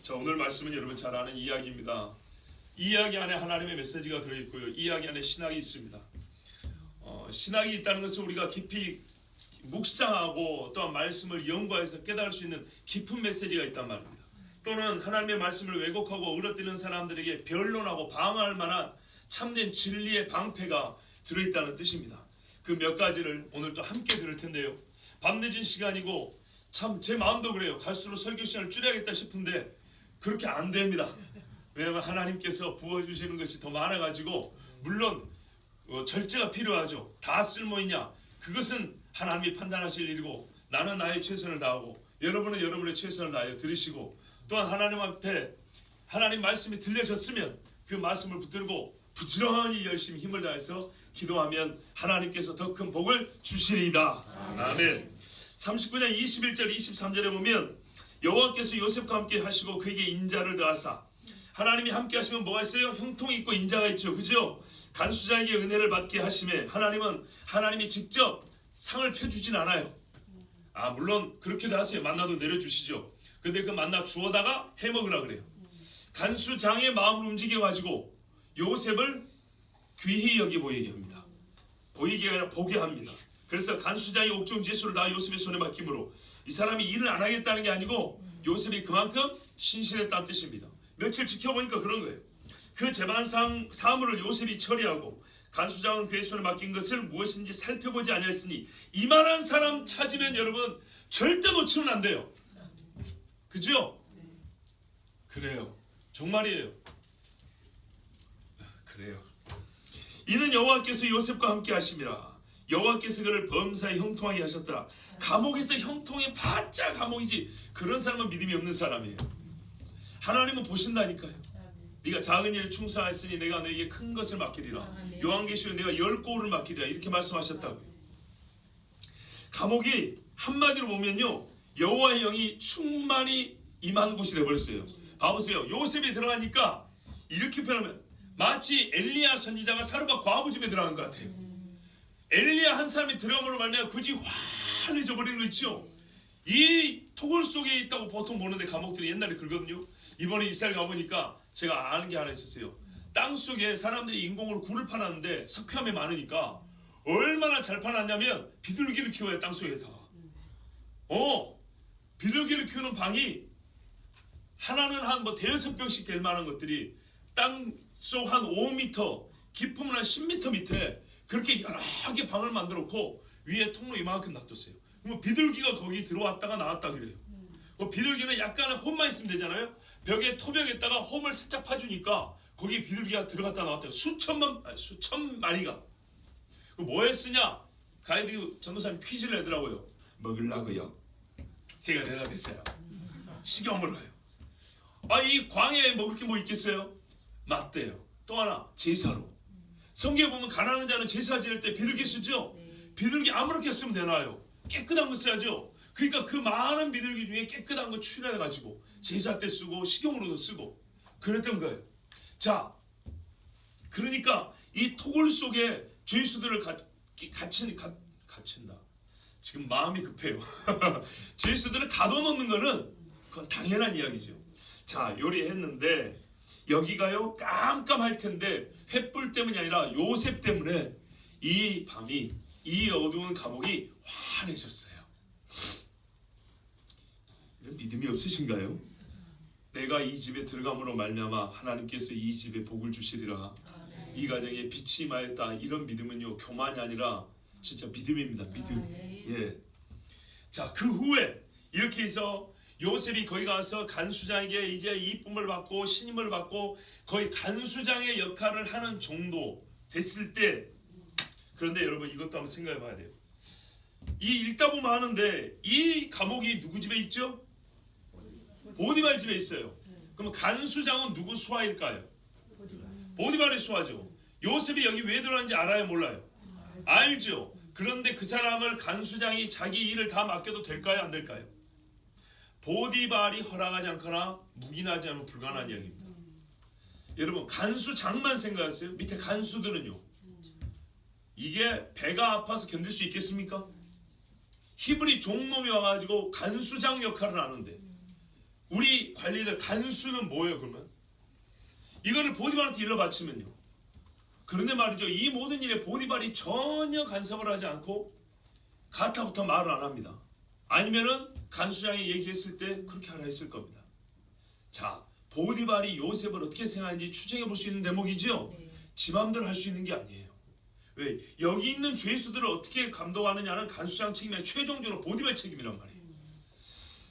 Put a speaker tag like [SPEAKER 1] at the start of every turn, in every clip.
[SPEAKER 1] 자, 오늘 말씀은 여러분 잘 아는 이야기입니다. 이 이야기 안에 하나님의 메시지가 들어있고요. 이 이야기 안에 신학이 있습니다. 신학이 있다는 것은 우리가 깊이 묵상하고 또한 말씀을 연구해서 깨달을 수 있는 깊은 메시지가 있단 말입니다. 또는 하나님의 말씀을 왜곡하고 의롭되는 사람들에게 변론하고 방어할 만한 참된 진리의 방패가 들어있다는 뜻입니다. 그 몇 가지를 오늘 또 함께 들을 텐데요. 밤늦은 시간이고 참 제 마음도 그래요. 갈수록 설교 시간을 줄여야겠다 싶은데 그렇게 안 됩니다. 왜냐하면 하나님께서 부어주시는 것이 더 많아가지고 물론 절제가 필요하죠. 다 쓸모있냐? 그것은 하나님이 판단하실 일이고 나는 나의 최선을 다하고 여러분은 여러분의 최선을 다하여 들으시고 또한 하나님 앞에 하나님 말씀이 들려졌으면 그 말씀을 붙들고 부지런히 열심히 힘을 다해서 기도하면 하나님께서 더 큰 복을 주시리이다. 아멘. 39장 21절 23절에 보면 여호와께서 요셉과 함께 하시고 그에게 인자를 더하사 하나님이 함께 하시면 뭐가 있어요? 형통이 있고 인자가 있죠. 그죠? 간수장에게 은혜를 받게 하심에 하나님이 직접 상을 펴주진 않아요. 물론 그렇게도 하세요. 만나도 내려주시죠. 근데 그 만나 주워다가 해먹으라 그래요. 간수장의 마음을 움직여가지고 요셉을 귀히 여기 보이게 합니다. 보이게 아니라 보게 합니다. 그래서 간수장이 옥중 제수를 다 요셉의 손에 맡김으로 이 사람이 일을 안 하겠다는 게 아니고 요셉이 그만큼 신실했다는 뜻입니다. 며칠 지켜보니까 그런 거예요. 그 재반 사물을 요셉이 처리하고 간수장은 그의 손에 맡긴 것을 무엇인지 살펴보지 아니하였으니 이만한 사람 찾으면 여러분 절대 놓치면 안 돼요. 그죠? 그래요. 정말이에요. 그래요. 이는 여호와께서 요셉과 함께 하심이라. 여호와께서 그를 범사에 형통하게 하셨더라. 감옥에서 형통해 바짝 감옥이지 그런 사람은 믿음이 없는 사람이에요. 하나님은 보신다니까요. 네가 작은 일에 충성하였으니 내가 너에게 큰 것을 맡기리라. 요한계시록에 내가 10고울을 맡기리라 이렇게 말씀하셨다고요. 감옥이 한마디로 보면요 여호와의 영이 충만히 임하는 곳이 되어버렸어요. 봐보세요. 요셉이 들어가니까 이렇게 표현하면 마치 엘리야 선지자가 사르밧 과부 집에 들어간 것 같아요. 엘리야 한 사람이 들어감으로 말미암아 그 집 환해져 버리는 거 있죠. 이 토굴 속에 있다고 보통 보는데 감옥들이 옛날에 그러거든요. 이번에 이스라엘 가보니까 제가 아는 게 하나 있었어요. 땅 속에 사람들이 인공으로 굴을 파놨는데 석회암이 많으니까 얼마나 잘 파놨냐면 비둘기를 키워요. 땅 속에서. 비둘기를 키우는 방이 하나는 한 대여섯 병씩 될 만한 것들이 땅속 한 5m 깊으면 한 10m 밑에 그렇게 여러 개 방을 만들어 놓고 위에 통로 이만큼 놔뒀어요. 그럼 비둘기가 거기 들어왔다가 나왔다 그래요. 비둘기는 약간의 홈만 있으면 되잖아요. 벽에 토벽에다가 홈을 살짝 파주니까 거기 비둘기가 들어갔다 나왔다. 수천 마리가. 뭐에 쓰냐? 가이드 전도사님 퀴즈를 내더라고요. 먹으려고요. 제가 대답했어요. 식용으로 해요. 이 광야에 먹을 게 뭐 있겠어요? 맞대요. 또 하나 제사로. 성경에 보면 가난한 자는 제사 지낼 때 비둘기 쓰죠. 비둘기 아무렇게 쓰면 되나요? 깨끗한 거 써야죠. 그러니까 그 많은 비둘기 중에 깨끗한 거 추려가지고 제사 때 쓰고 식용으로도 쓰고 그랬던 거예요. 자, 그러니까 이 토굴 속에 죄수들을 갇힌다. 지금 마음이 급해요. 죄수들을 가둬놓는 거는 그건 당연한 이야기죠. 자, 요리했는데 여기가요 깜깜할 텐데 횃불 때문이 아니라 요셉 때문에 이 밤이 이 어두운 감옥이 환해졌어요. 믿음이 없으신가요? 내가 이 집에 들어감으로 말미암아 하나님께서 이 집에 복을 주시리라. 이 가정에 빛이 임하였다. 이런 믿음은요 교만이 아니라 진짜 믿음입니다. 믿음. 예. 자, 그 후에 이렇게 해서 요셉이 거기 가서 간수장에게 이제 이쁨을 받고 신임을 받고 거의 간수장의 역할을 하는 정도 됐을 때, 그런데 여러분 이것도 한번 생각해 봐야 돼요. 이 읽다 보면 하는데 이 감옥이 누구 집에 있죠? 보디발 집에 있어요. 그럼 간수장은 누구 수하일까요? 보디발의 수하죠. 요셉이 여기 왜 들어왔는지 알아요? 몰라요? 알죠. 그런데 그 사람을 간수장이 자기 일을 다 맡겨도 될까요? 안 될까요? 보디발이 허락하지 않거나 묵인하지 않으면 불가능한 이야기입니다. 여러분 간수장만 생각하세요. 밑에 간수들은요. 이게 배가 아파서 견딜 수 있겠습니까? 히브리 종놈이 와가지고 간수장 역할을 하는데 우리 관리들 간수는 뭐예요 그러면? 이거를 보디발한테 일러 바치면요. 그런데 말이죠. 이 모든 일에 보디발이 전혀 간섭을 하지 않고 가타부터 말을 안 합니다. 아니면은 간수장이 얘기했을 때 그렇게 하라 했을 겁니다. 자, 보디발이 요셉을 어떻게 생각하는지 추정해 볼 수 있는 대목이죠. 지 맘대로 할 수 있는 게 아니에요. 왜? 여기 있는 죄수들을 어떻게 감독하느냐는 간수장 책임이 아니라 최종적으로 보디발 책임이란 말이에요.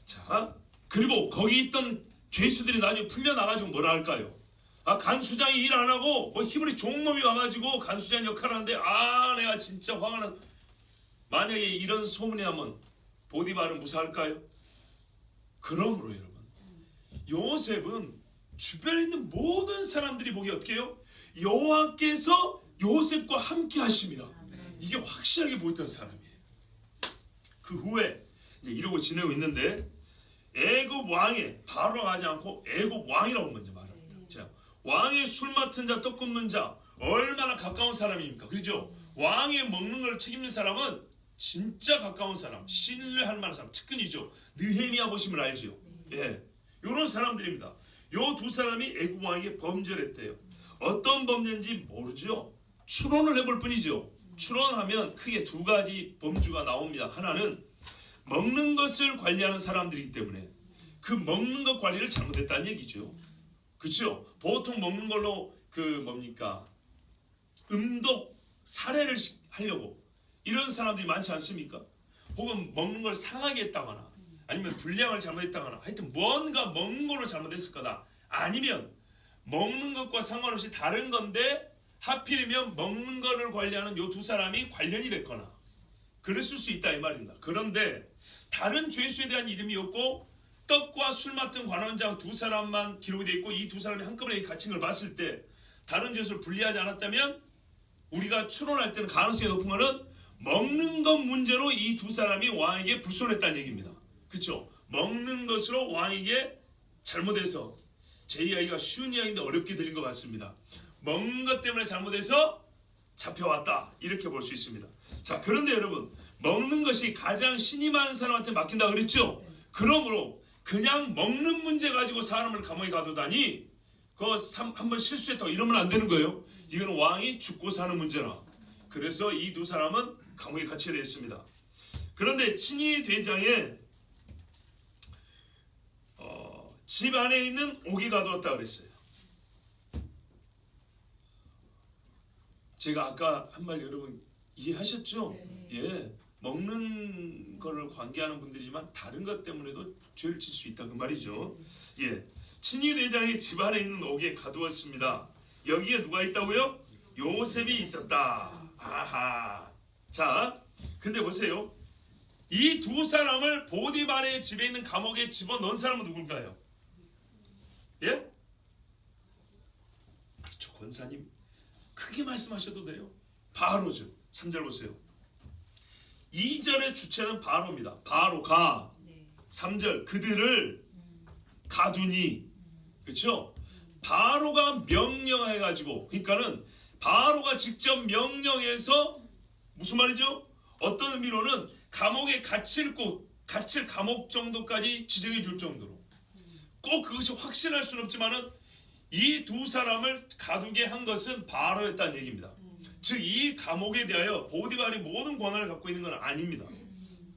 [SPEAKER 1] 자, 그리고 거기 있던 죄수들이 나중에 풀려나가지고 뭐라 할까요? 아, 간수장이 일 안 하고 뭐 히브리 종놈이 와가지고 간수장 역할을 하는데 아 내가 진짜 화가 나. 만약에 이런 소문이 나면 보디발은 무사할까요? 그러므로 여러분, 요셉은 주변에 있는 모든 사람들이 보기 어떻게 해요? 여호와께서 요셉과 함께 하심이라. 이게 확실하게 보였던 사람이에요. 그 후에 이제 이러고 지내고 있는데 애굽 왕의 바로가 하지 않고 애굽 왕이라고 먼저 말합니다. 자, 왕의 술 맡은 자, 떡 굽는 자 얼마나 가까운 사람입니까? 그렇죠? 왕의 먹는 걸 책임진 사람은 진짜 가까운 사람, 신뢰할 만한 사람, 측근이죠. 느헤미야 보시면 알죠. 예, 이런 사람들입니다. 요 두 사람이 애굽 왕에게 범죄를 했대요. 어떤 범죄인지 모르죠. 추론을 해볼 뿐이죠. 추론하면 크게 두 가지 범주가 나옵니다. 하나는 먹는 것을 관리하는 사람들이기 때문에 그 먹는 것 관리를 잘못했다는 얘기죠. 그렇죠? 보통 먹는 걸로 그 뭡니까? 음독, 살해를 하려고 이런 사람들이 많지 않습니까? 혹은 먹는 걸 상하게 했다거나 아니면 분량을 잘못했다거나 하여튼 뭔가 먹는 걸로 잘못했을 거다. 아니면 먹는 것과 상관없이 다른 건데 하필이면 먹는 거를 관리하는 요 두 사람이 관련이 됐거나 그랬을 수 있다 이 말입니다. 그런데 다른 죄수에 대한 이름이 없고 떡과 술 맡은 관원장 두 사람만 기록이 되어 있고 이 두 사람이 한꺼번에 갇힌 걸 봤을 때 다른 죄수를 분리하지 않았다면 우리가 추론할 때는 가능성이 높은 것은 먹는 것 문제로 이 두 사람이 왕에게 불손했다는 얘기입니다. 그렇죠? 먹는 것으로 왕에게 잘못해서 제 이야기가 쉬운 이야기인데 어렵게 들린 것 같습니다. 먹는 것 때문에 잘못해서 잡혀왔다 이렇게 볼 수 있습니다. 자, 그런데 여러분 먹는 것이 가장 신이 많은 사람한테 맡긴다 그랬죠? 그러므로 그냥 먹는 문제 가지고 사람을 감옥에 가두다니 그거 한번 실수했다고 이러면 안 되는 거예요. 이거는 왕이 죽고 사는 문제라. 그래서 이 두 사람은 감옥에 갇히게 됐습니다. 그런데 친위 대장에 집 안에 있는 옥이 가두었다 그랬어요. 제가 아까 한 말 여러분 이해하셨죠? 예, 먹는 거를 관계하는 분들이지만 다른 것 때문에도 죄를 질 수 있다 그 말이죠. 예, 친위 대장이 집 안에 있는 옥에 가두었습니다. 여기에 누가 있다고요? 요셉이 있었다. 아하. 자, 근데 보세요. 이 두 사람을 보디발의 집에 있는 감옥에 집어넣은 사람은 누굴까요? 예? 그렇죠. 권사님 크게 말씀하셔도 돼요. 바로죠. 3절 보세요. 2절의 주체는 바로입니다. 바로가 3절 그들을 가두니 그렇죠? 바로가 명령해가지고 그러니까는 바로가 직접 명령해서 무슨 말이죠? 어떤 의미로는 감옥에 갇힐 곳, 갇힐 감옥 정도까지 지정해 줄 정도로 꼭 그것이 확신할 수는 없지만은 이 두 사람을 가두게 한 것은 바로였다는 얘기입니다. 즉 이 감옥에 대하여 보디발이 모든 권한을 갖고 있는 건 아닙니다.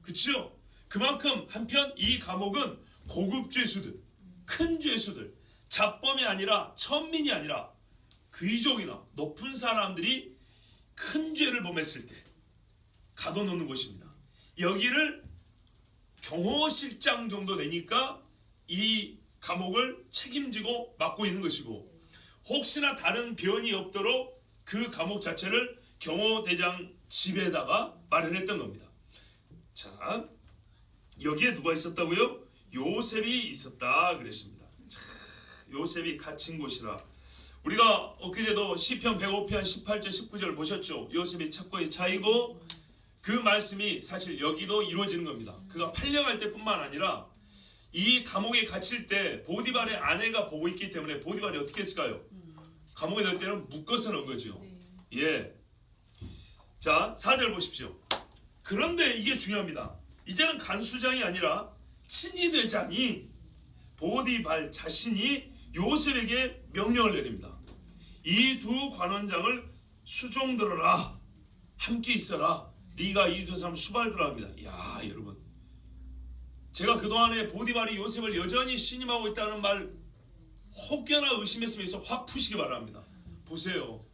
[SPEAKER 1] 그렇죠? 그만큼 한편 이 감옥은 고급 죄수들, 큰 죄수들, 잡범이 아니라 천민이 아니라 귀족이나 높은 사람들이 큰 죄를 범했을 때 가둬놓는 곳입니다. 여기를 경호실장 정도 되니까 이 감옥을 책임지고 맡고 있는 것이고 혹시나 다른 변이 없도록 그 감옥 자체를 경호대장 집에다가 마련했던 겁니다. 자, 여기에 누가 있었다고요? 요셉이 있었다 그랬습니다. 자, 요셉이 갇힌 곳이라 우리가 엊그제도 시편 105편 18절 19절 보셨죠? 요셉이 착고의 차이고 그 말씀이 사실 여기도 이루어지는 겁니다. 그가 팔려갈 때뿐만 아니라 이 감옥에 갇힐 때 보디발의 아내가 보고 있기 때문에 보디발이 어떻게 했을까요? 감옥에 넣을 때는 묶어서 넣은 거죠. 예. 자, 4절 보십시오. 그런데 이게 중요합니다. 이제는 간수장이 아니라 친위대장이 보디발 자신이 요셉에게 명령을 내립니다. 이 두 관원장을 수종들어라, 함께 있어라, 네가 이 두 사람 수발들어 합니다. 야 여러분, 제가 그동안에 보디발이 요셉을 여전히 신임하고 있다는 말 혹여나 의심했으면 확 푸시기 바랍니다. 보세요,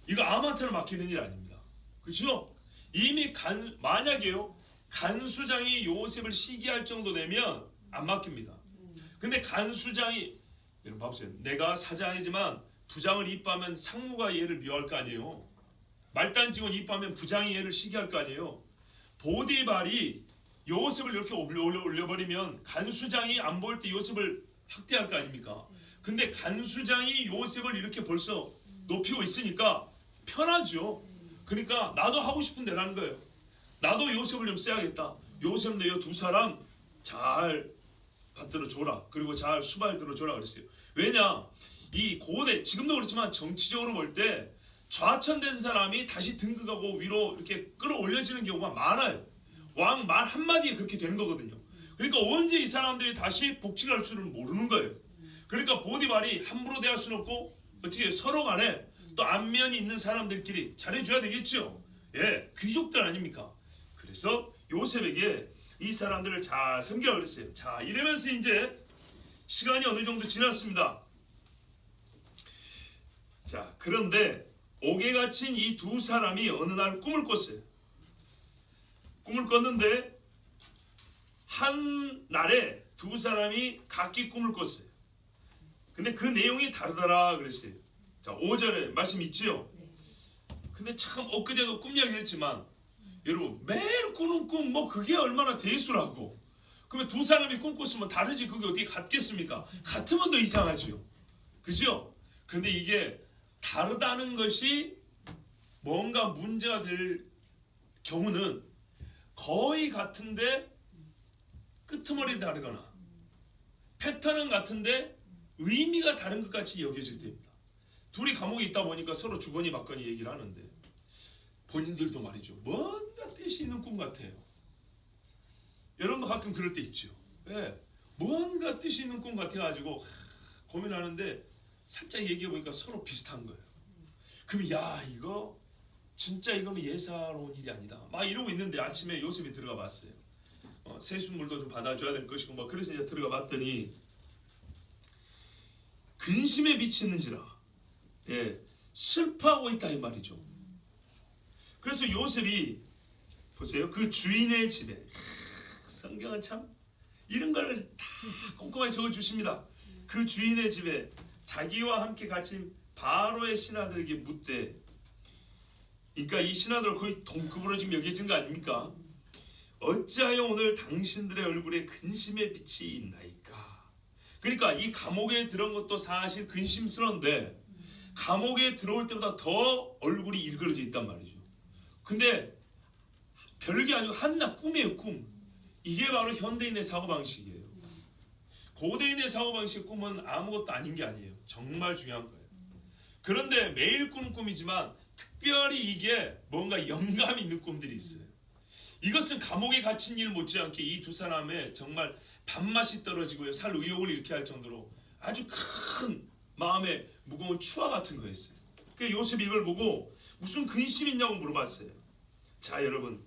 [SPEAKER 1] 이거 아무한테나 맡기는 일 아닙니다. 그렇죠? 이미 만약에요 간수장이 요셉을 시기할 정도 되면 안 맡깁니다. 근데 간수장이, 여러분 봐보세요, 내가 사장이지만 부장을 이뻐하면 상무가 얘를 미워할 거 아니에요. 말단 직원 이뻐하면 부장이 얘를 시기할 거 아니에요. 보디발이 요셉을 이렇게 올려버리면 간수장이 안 볼 때 요셉을 학대할 거 아닙니까? 근데 간수장이 요셉을 이렇게 벌써 높이고 있으니까 편하죠. 그러니까 나도 하고 싶은 대로 하는 거예요. 나도 요셉을 좀 써야겠다. 요셉 내요 두 사람 잘 받들어 줘라. 그리고 잘 수발들어 줘라 그랬어요. 왜냐? 이 고대, 지금도 그렇지만 정치적으로 볼 때 좌천된 사람이 다시 등극하고 위로 이렇게 끌어올려지는 경우가 많아요. 왕 말 한마디에 그렇게 되는 거거든요. 그러니까 언제 이 사람들이 다시 복직할 를 줄은 모르는 거예요. 그러니까 보디발이 함부로 대할 수는 없고 어떻게 서로 간에 또 안면이 있는 사람들끼리 잘해줘야 되겠죠. 예, 귀족들 아닙니까? 그래서 요셉에게 이 사람들을 잘 섬기라고 그랬어요. 자, 이러면서 이제 시간이 어느 정도 지났습니다. 자, 그런데 옥에 갇힌 이 두 사람이 어느 날 꿈을 꿨어요. 꿈을 꿨는데 한 날에 두 사람이 각기 꿈을 꿨어요. 근데 그 내용이 다르더라 그랬어요. 자, 5절에 말씀 있지요? 근데 참 엊그제도 꿈 이야기를 했지만 여러분, 매일 꾸는 꿈 뭐 그게 얼마나 대수라고. 그러면 두 사람이 꿈 꿨으면 다르지 그게 어떻게 같겠습니까? 같으면 더 이상하지요. 그죠? 근데 이게 다르다는 것이 뭔가 문제가 될 경우는 거의 같은데 끄트머리 다르거나 패턴은 같은데 의미가 다른 것 같이 여겨질 때입니다. 둘이 감옥에 있다 보니까 서로 주거니 받거니 얘기를 하는데 본인들도 말이죠, 뭔가 뜻이 있는 꿈 같아요. 여러분도 가끔 그럴 때 있죠. 네. 뭔가 뜻이 있는 꿈 같아가지고 고민하는데 살짝 얘기해보니까 서로 비슷한 거예요. 그럼 야 이거 진짜 이거는 예사로운 일이 아니다 막 이러고 있는데 아침에 요셉이 들어가 봤어요. 세숫물도 좀 받아줘야 될 것이고 뭐 그래서 이제 들어가 봤더니 근심에 미치는지라, 예, 슬퍼하고 있다 이 말이죠. 그래서 요셉이 보세요, 그 주인의 집에, 성경은 참 이런 걸 다 꼼꼼하게 적어주십니다. 그 주인의 집에 자기와 함께 갇힌 바로의 신하들에게 묻되, 그러니까 이 신하들 거의 동급으로 지금 여겨진 거 아닙니까? 어찌하여 오늘 당신들의 얼굴에 근심의 빛이 있나이까? 그러니까 이 감옥에 들어온 것도 사실 근심스러운데 감옥에 들어올 때보다 더 얼굴이 일그러져 있단 말이죠. 근데 별게 아니고 한낱 꿈이에요, 꿈. 이게 바로 현대인의 사고방식이에요. 고대인의 사고방식 꿈은 아무것도 아닌 게 아니에요. 정말 중요한 거예요. 그런데 매일 꾸는 꿈이지만 특별히 이게 뭔가 영감이 있는 꿈들이 있어요. 이것은 감옥에 갇힌 일 못지않게 이 두 사람의 정말 밥맛이 떨어지고요, 살 의욕을 잃게 할 정도로 아주 큰 마음의 무거운 추화 같은 거였어요. 그러니까 요셉이 이걸 보고 무슨 근심 있냐고 물어봤어요. 자 여러분,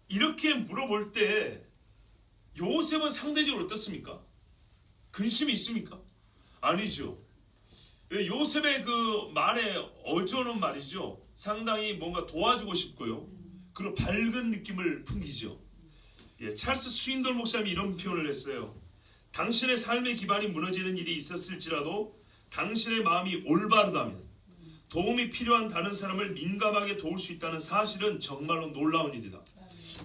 [SPEAKER 1] 이렇게 물어볼 때 요셉은 상대적으로 어떻습니까? 근심이 있습니까? 아니죠. 요셉의 그 말의 어조는 말이죠, 상당히 뭔가 도와주고 싶고요, 그리고 밝은 느낌을 풍기죠. 예, 찰스 스윈돌 목사님이 이런 표현을 했어요. 당신의 삶의 기반이 무너지는 일이 있었을지라도 당신의 마음이 올바르다면 도움이 필요한 다른 사람을 민감하게 도울 수 있다는 사실은 정말로 놀라운 일이다.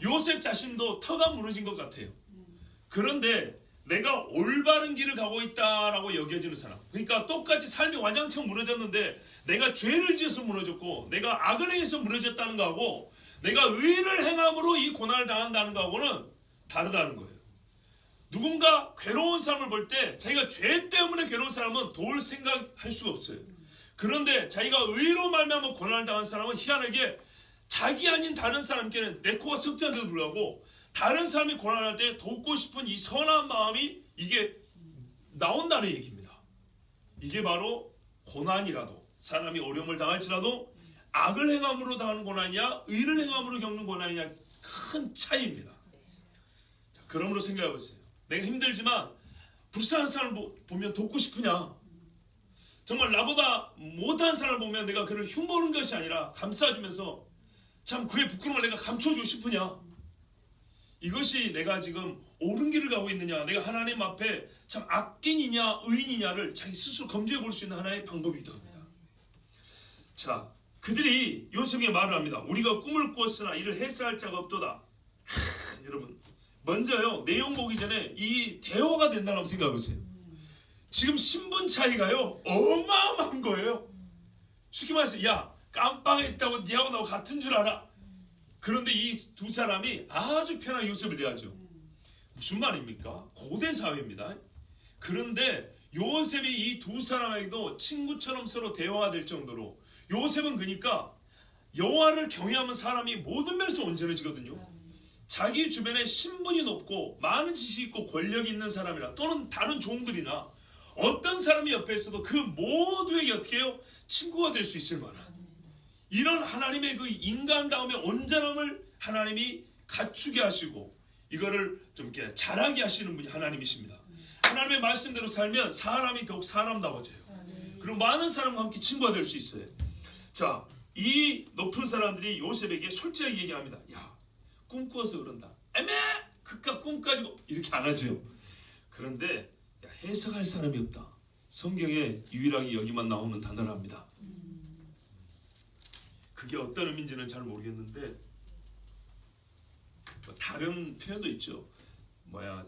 [SPEAKER 1] 요셉 자신도 터가 무너진 것 같아요. 그런데 내가 올바른 길을 가고 있다라고 여겨지는 사람, 그러니까 똑같이 삶이 와장창 무너졌는데 내가 죄를 지어서 무너졌고 내가 악을 행해서 무너졌다는 거하고 내가 의를 행함으로 이 고난을 당한다는 거하고는 다르다는 거예요. 누군가 괴로운 사람을 볼 때 자기가 죄 때문에 괴로운 사람은 도울 생각할 수가 없어요. 그런데 자기가 의로 말미암아 고난을 당한 사람은 희한하게 자기 아닌 다른 사람께는 내 코가 석자인데도 불구하고 다른 사람이 고난할 때 돕고 싶은 이 선한 마음이 이게 나온다는 얘기입니다. 이게 바로 고난이라도 사람이 어려움을 당할지라도 악을 행함으로 당하는 고난이냐 의를 행함으로 겪는 고난이냐 큰 차이입니다. 자, 그러므로 생각해 보세요. 내가 힘들지만 불쌍한 사람을 보면 돕고 싶으냐? 정말 나보다 못한 사람을 보면 내가 그를 흉보는 것이 아니라 감싸주면서 참 그의 부끄러움을 내가 감춰주고 싶으냐? 이것이 내가 지금 옳은 길을 가고 있느냐, 내가 하나님 앞에 참 악인이냐 의인이냐를 자기 스스로 검증해 볼 수 있는 하나의 방법이기도 합니다. 자, 그들이 요셉에게 말을 합니다. 우리가 꿈을 꾸었으나 이를 해석할 자가 없도다. 여러분, 먼저요 내용 보기 전에 이 대화가 된다고 생각해 보세요. 지금 신분 차이가요 어마어마한 거예요. 쉽게 말해서 야 깜빵했다고 니하고 나하고 같은 줄 알아. 그런데 이 두 사람이 아주 편하게 요셉을 대하죠. 무슨 말입니까? 고대 사회입니다. 그런데 요셉이 이 두 사람에게도 친구처럼 서로 대화가 될 정도로 요셉은 그러니까 여호와를 경외하는 사람이 모든 면에서 온전해지거든요. 자기 주변에 신분이 높고 많은 지식이 있고 권력이 있는 사람이나 또는 다른 종들이나 어떤 사람이 옆에 있어도 그 모두에게 어떻게 해요? 친구가 될 수 있을 만한 이런 하나님의 그 인간다움의 온전함을 하나님이 갖추게 하시고 이거를 좀 이렇게 잘하게 하시는 분이 하나님이십니다. 하나님의 말씀대로 살면 사람이 더욱 사람다워져요. 그리고 많은 사람과 함께 친구가 될 수 있어요. 자, 이 높은 사람들이 요셉에게 솔직하게 얘기합니다. 야, 꿈꾸어서 그런다. 애매! 그깟 꿈 가지고 이렇게 안 하죠. 그런데 야, 해석할 사람이 없다. 성경에 유일하게 여기만 나오는 단어랍니다. 그게 어떤 의미인지는 잘 모르겠는데 뭐 다른 표현도 있죠.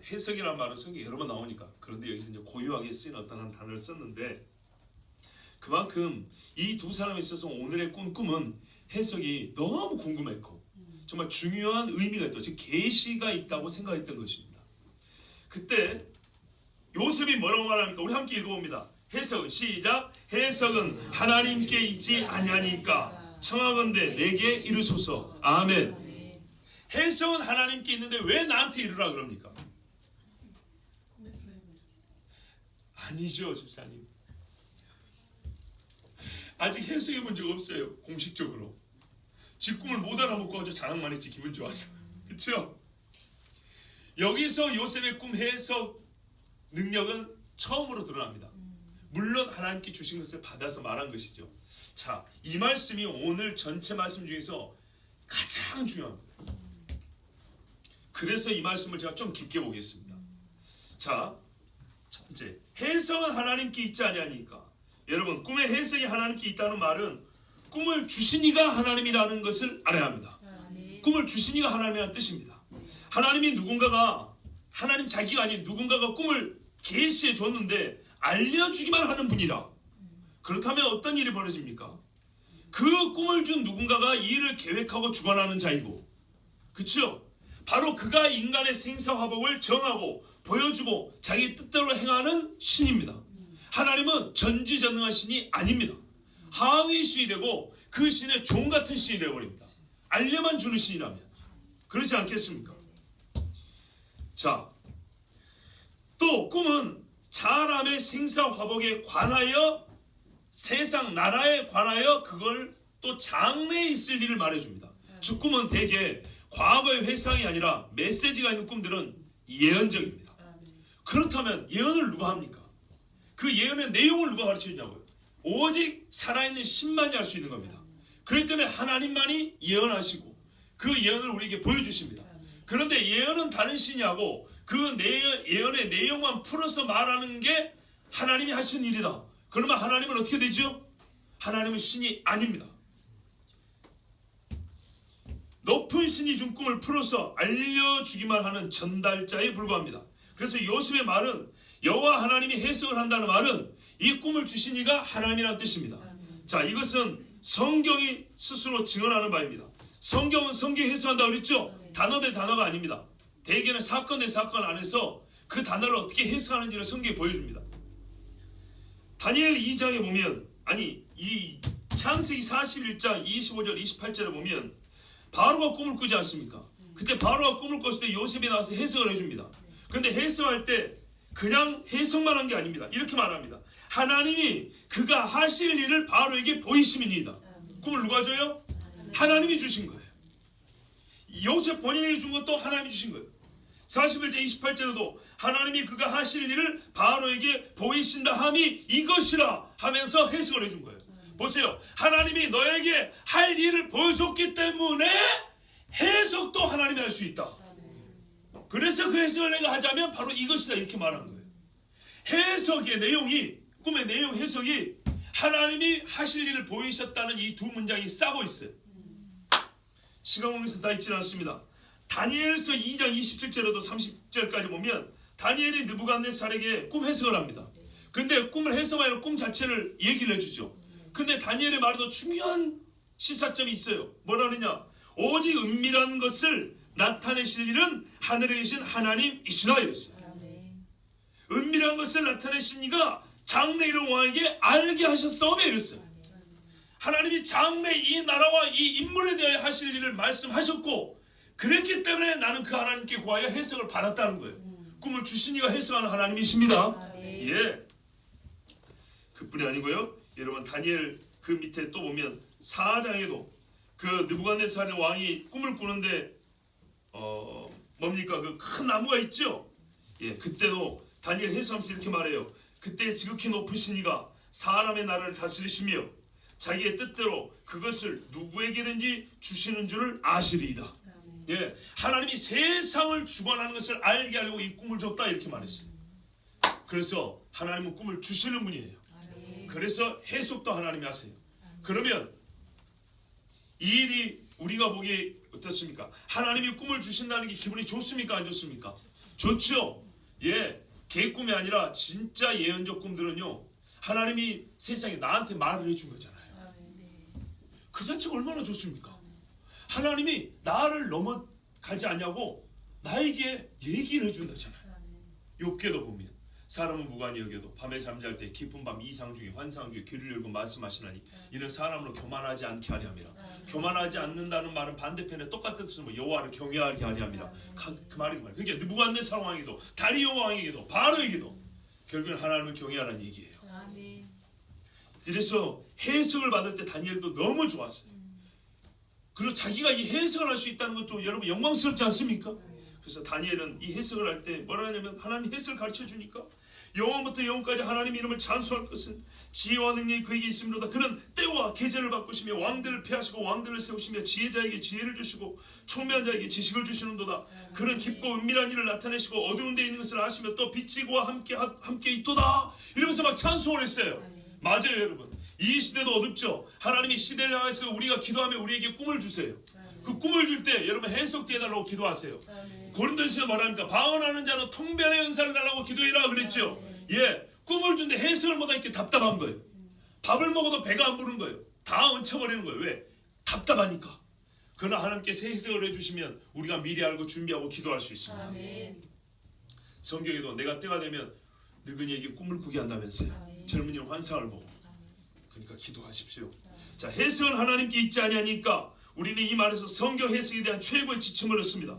[SPEAKER 1] 해석이라는 말은 성경에 여러 번 나오니까. 그런데 여기서 이제 고유하게 쓰인 어떤 단어를 썼는데 그만큼 이 두 사람에 있어서 오늘의 꿈은 해석이 너무 궁금했고 정말 중요한 의미가 있다. 즉 계시가 있다고 생각했던 것입니다. 그때 요셉이 뭐라고 말합니까? 우리 함께 읽어봅니다. 해석은 시작. 해석은 하나님께 있지 아니하니까 청하건대 내게 이르소서. 아멘. 해석은 하나님께 있는데 왜 나한테 이르라 그럽니까? 아니죠, 집사님. 아직 해석해 본 적 없어요. 공식적으로. 지 꿈을 못 알아먹고 아주 자랑만 했지 기분 좋아서. 그렇죠? 여기서 요셉의 꿈 해석 능력은 처음으로 드러납니다. 물론 하나님께 주신 것을 받아서 말한 것이죠. 자, 이 말씀이 오늘 전체 말씀 중에서 가장 중요합니다. 그래서 이 말씀을 제가 좀 깊게 보겠습니다. 자, 첫째, 해석은 하나님께 있지 아니하니까. 여러분, 꿈의 해석이 하나님께 있다는 말은 꿈을 주신 이가 하나님이라는 것을 알아야 합니다. 꿈을 주신 이가 하나님이라는 뜻입니다. 하나님이 누군가가 하나님 자기가 아닌 누군가가 꿈을 계시해 줬는데 알려주기만 하는 분이라. 그렇다면 어떤 일이 벌어집니까? 그 꿈을 준 누군가가 이 일을 계획하고 주관하는 자이고, 그렇죠? 바로 그가 인간의 생사화복을 정하고 보여주고 자기 뜻대로 행하는 신입니다. 하나님은 전지전능한 신이 아닙니다. 하위 신이 되고 그 신의 종 같은 신이 되어버립니다. 알려만 주는 신이라면. 그렇지 않겠습니까? 자, 또 꿈은 사람의 생사화복에 관하여 세상 나라에 관하여 그걸 또 장래에 있을 일을 말해줍니다. 즉 꿈은 대개 과거의 회상이 아니라 메시지가 있는 꿈들은 예언적입니다. 그렇다면 예언을 누가 합니까? 그 예언의 내용을 누가 가르쳐주냐고요? 오직 살아있는 신만이 할 수 있는 겁니다. 그렇기 때문에 하나님만이 예언하시고 그 예언을 우리에게 보여주십니다. 그런데 예언은 다른 신이하고 그 예언의 내용만 풀어서 말하는 게 하나님이 하신 일이다. 그러면 하나님은 어떻게 되죠? 하나님은 신이 아닙니다. 높은 신이 준 꿈을 풀어서 알려주기만 하는 전달자에 불과합니다. 그래서 요셉의 말은 여호와 하나님이 해석을 한다는 말은 이 꿈을 주신 이가 하나님이라는 뜻입니다. 자, 이것은 성경이 스스로 증언하는 바입니다. 성경은 성경 해석한다고 그랬죠? 단어 대 단어가 아닙니다. 대개는 사건 대 사건 안에서 그 단어를 어떻게 해석하는지를 성경이 보여줍니다. 다니엘 2장에 보면, 이 창세기 41장 25절 28절에 보면 바로가 꿈을 꾸지 않습니까? 그때 바로가 꿈을 꿨을 때 요셉이 나와서 해석을 해줍니다. 그런데 해석할 때 그냥 해석만 한 게 아닙니다. 이렇게 말합니다. 하나님이 그가 하실 일을 바로에게 보이심이니이다. 꿈을 누가 줘요? 하나님이 주신 거예요. 요셉 본인에게 준 것도 하나님이 주신 거예요. 41절 28절에도 하나님이 그가 하실 일을 바로에게 보이신다 함이 이것이라 하면서 해석을 해준 거예요. 보세요. 하나님이 너에게 할 일을 보여줬기 때문에 해석도 하나님이 할 수 있다. 그래서 그 해석을 내가 하자면 바로 이것이다 이렇게 말하는 거예요. 해석의 내용이, 꿈의 내용 해석이 하나님이 하실 일을 보이셨다는 이 두 문장이 싸고 있어요. 시간 관계에서 다 읽지는 않습니다. 다니엘서 2장 27절에도 30절까지 보면 다니엘이 느부갓네살에게 꿈 해석을 합니다. 근데 꿈을 해석하는 아니라 꿈 자체를 얘기를 해주죠. 근데 다니엘의 말에도 중요한 시사점이 있어요. 뭐라느냐? 오직 은밀한 것을 나타내실 일은 하늘에 계신 하나님이시라 이랬어요. 은밀한 것을 나타내신 이가 장래 이런 왕에게 알게 하셨사오며 이랬어요. 하나님이 장래 이 나라와 이 인물에 대하여 하실 일을 말씀하셨고 그랬기 때문에 나는 그 하나님께 구하여 해석을 받았다는 거예요. 꿈을 주신 이가 해석하는 하나님이십니다. 예. 그뿐이 아니고요. 여러분 다니엘 그 밑에 또 보면 4장에도 그 느부갓네살 왕이 꿈을 꾸는데 뭡니까? 그 큰 나무가 있죠. 예, 그때도 다니엘 해석하면서 이렇게 말해요. 그때 지극히 높으신 이가 사람의 나라를 다스리시며 자기의 뜻대로 그것을 누구에게든지 주시는 줄을 아시리이다. 예, 하나님이 세상을 주관하는 것을 알게 하려고 이 꿈을 줬다 이렇게 말했어요. 그래서 하나님은 꿈을 주시는 분이에요. 그래서 해석도 하나님이 하세요. 그러면 이 일이 우리가 보기에 어떻습니까? 하나님이 꿈을 주신다는 게 기분이 좋습니까? 안 좋습니까? 좋죠. 예, 개꿈이 아니라 진짜 예언적 꿈들은요 하나님이 세상에 나한테 말을 해준 거잖아요. 그 자체가 얼마나 좋습니까? 하나님이 나를 넘어가지 않냐고 나에게 얘기를 해준다잖아요. 욥기도 보면 사람은 무관히 여겨도 밤에 잠잘 때 깊은 밤 이상 중에 환상 중에 귀를 열고 말씀하시나니 이는 사람으로 교만하지 않게 하려 함이라. 교만하지 않는다는 말은 반대편에 똑같은 뜻으로 여호와를 경외하게 하려 함이라. 그 말이 그 말이에요. 그러니까 느부갓네살 왕에게도 다리오 왕에게도 바로에게도 결국은 하나님을 경외하라는 얘기예요. 그래서 해석을 받을 때 다니엘도 너무 좋았어요. 그리고 자기가 이 해석을 할 수 있다는 것도 여러분 영광스럽지 않습니까? 그래서 다니엘은 이 해석을 할 때 뭐라 하냐면 하나님 해석을 가르쳐 주니까 영원부터 영원까지 하나님 이름을 찬송할 것은 지혜와 능력이 그에게 있음이로다. 그는 때와 계절을 바꾸시며 왕들을 폐하시고 왕들을 세우시며 지혜자에게 지혜를 주시고 총명한 자에게 지식을 주시는도다. 그는 깊고 은밀한 일을 나타내시고 어두운 데 있는 것을 아시며 또 빛이 그와 함께 있도다. 이러면서 막 찬송을 했어요. 맞아요 여러분. 이 시대도 어둡죠. 하나님이 시대를 향해서 우리가 기도하며 우리에게 꿈을 주세요. 그 꿈을 줄 때 여러분 해석되어 달라고 기도하세요. 고린도전서에 뭐랍니까? 방언하는 자는 통변의 은사를 달라고 기도해라 그랬죠. 예, 꿈을 준데 해석을 못하니까 답답한 거예요. 밥을 먹어도 배가 안 부른 거예요. 다 얹혀버리는 거예요. 왜? 답답하니까. 그러나 하나님께서 해석을 해주시면 우리가 미리 알고 준비하고 기도할 수 있습니다. 성경에도 내가 때가 되면 늙은이에게 꿈을 꾸게 한다면서요. 젊은이는 환상을 보고. 그러니까 기도하십시오. 자, 해석은 하나님께 있지 아니하니까 우리는 이 말에서 성경 해석에 대한 최고의 지침을 얻습니다.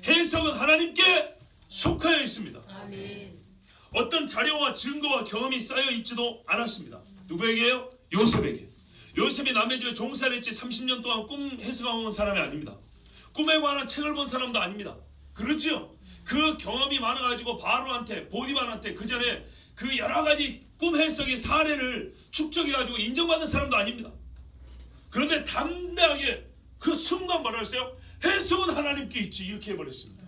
[SPEAKER 1] 해석은 하나님께 속하여 있습니다. 어떤 자료와 증거와 경험이 쌓여 있지도 않았습니다. 누구에게요? 요셉에게. 요셉이 남의 집에 종사를 했지 30년 동안 꿈 해석하고 온 사람이 아닙니다. 꿈에 관한 책을 본 사람도 아닙니다. 그렇죠? 그 경험이 많아가지고 바로한테 보디발한테 그 전에 그 여러 가지 꿈 해석의 사례를 축적해가지고 인정받는 사람도 아닙니다. 그런데 담대하게 그 순간 뭐라 했어요? 해석은 하나님께 있지 이렇게 해버렸습니다.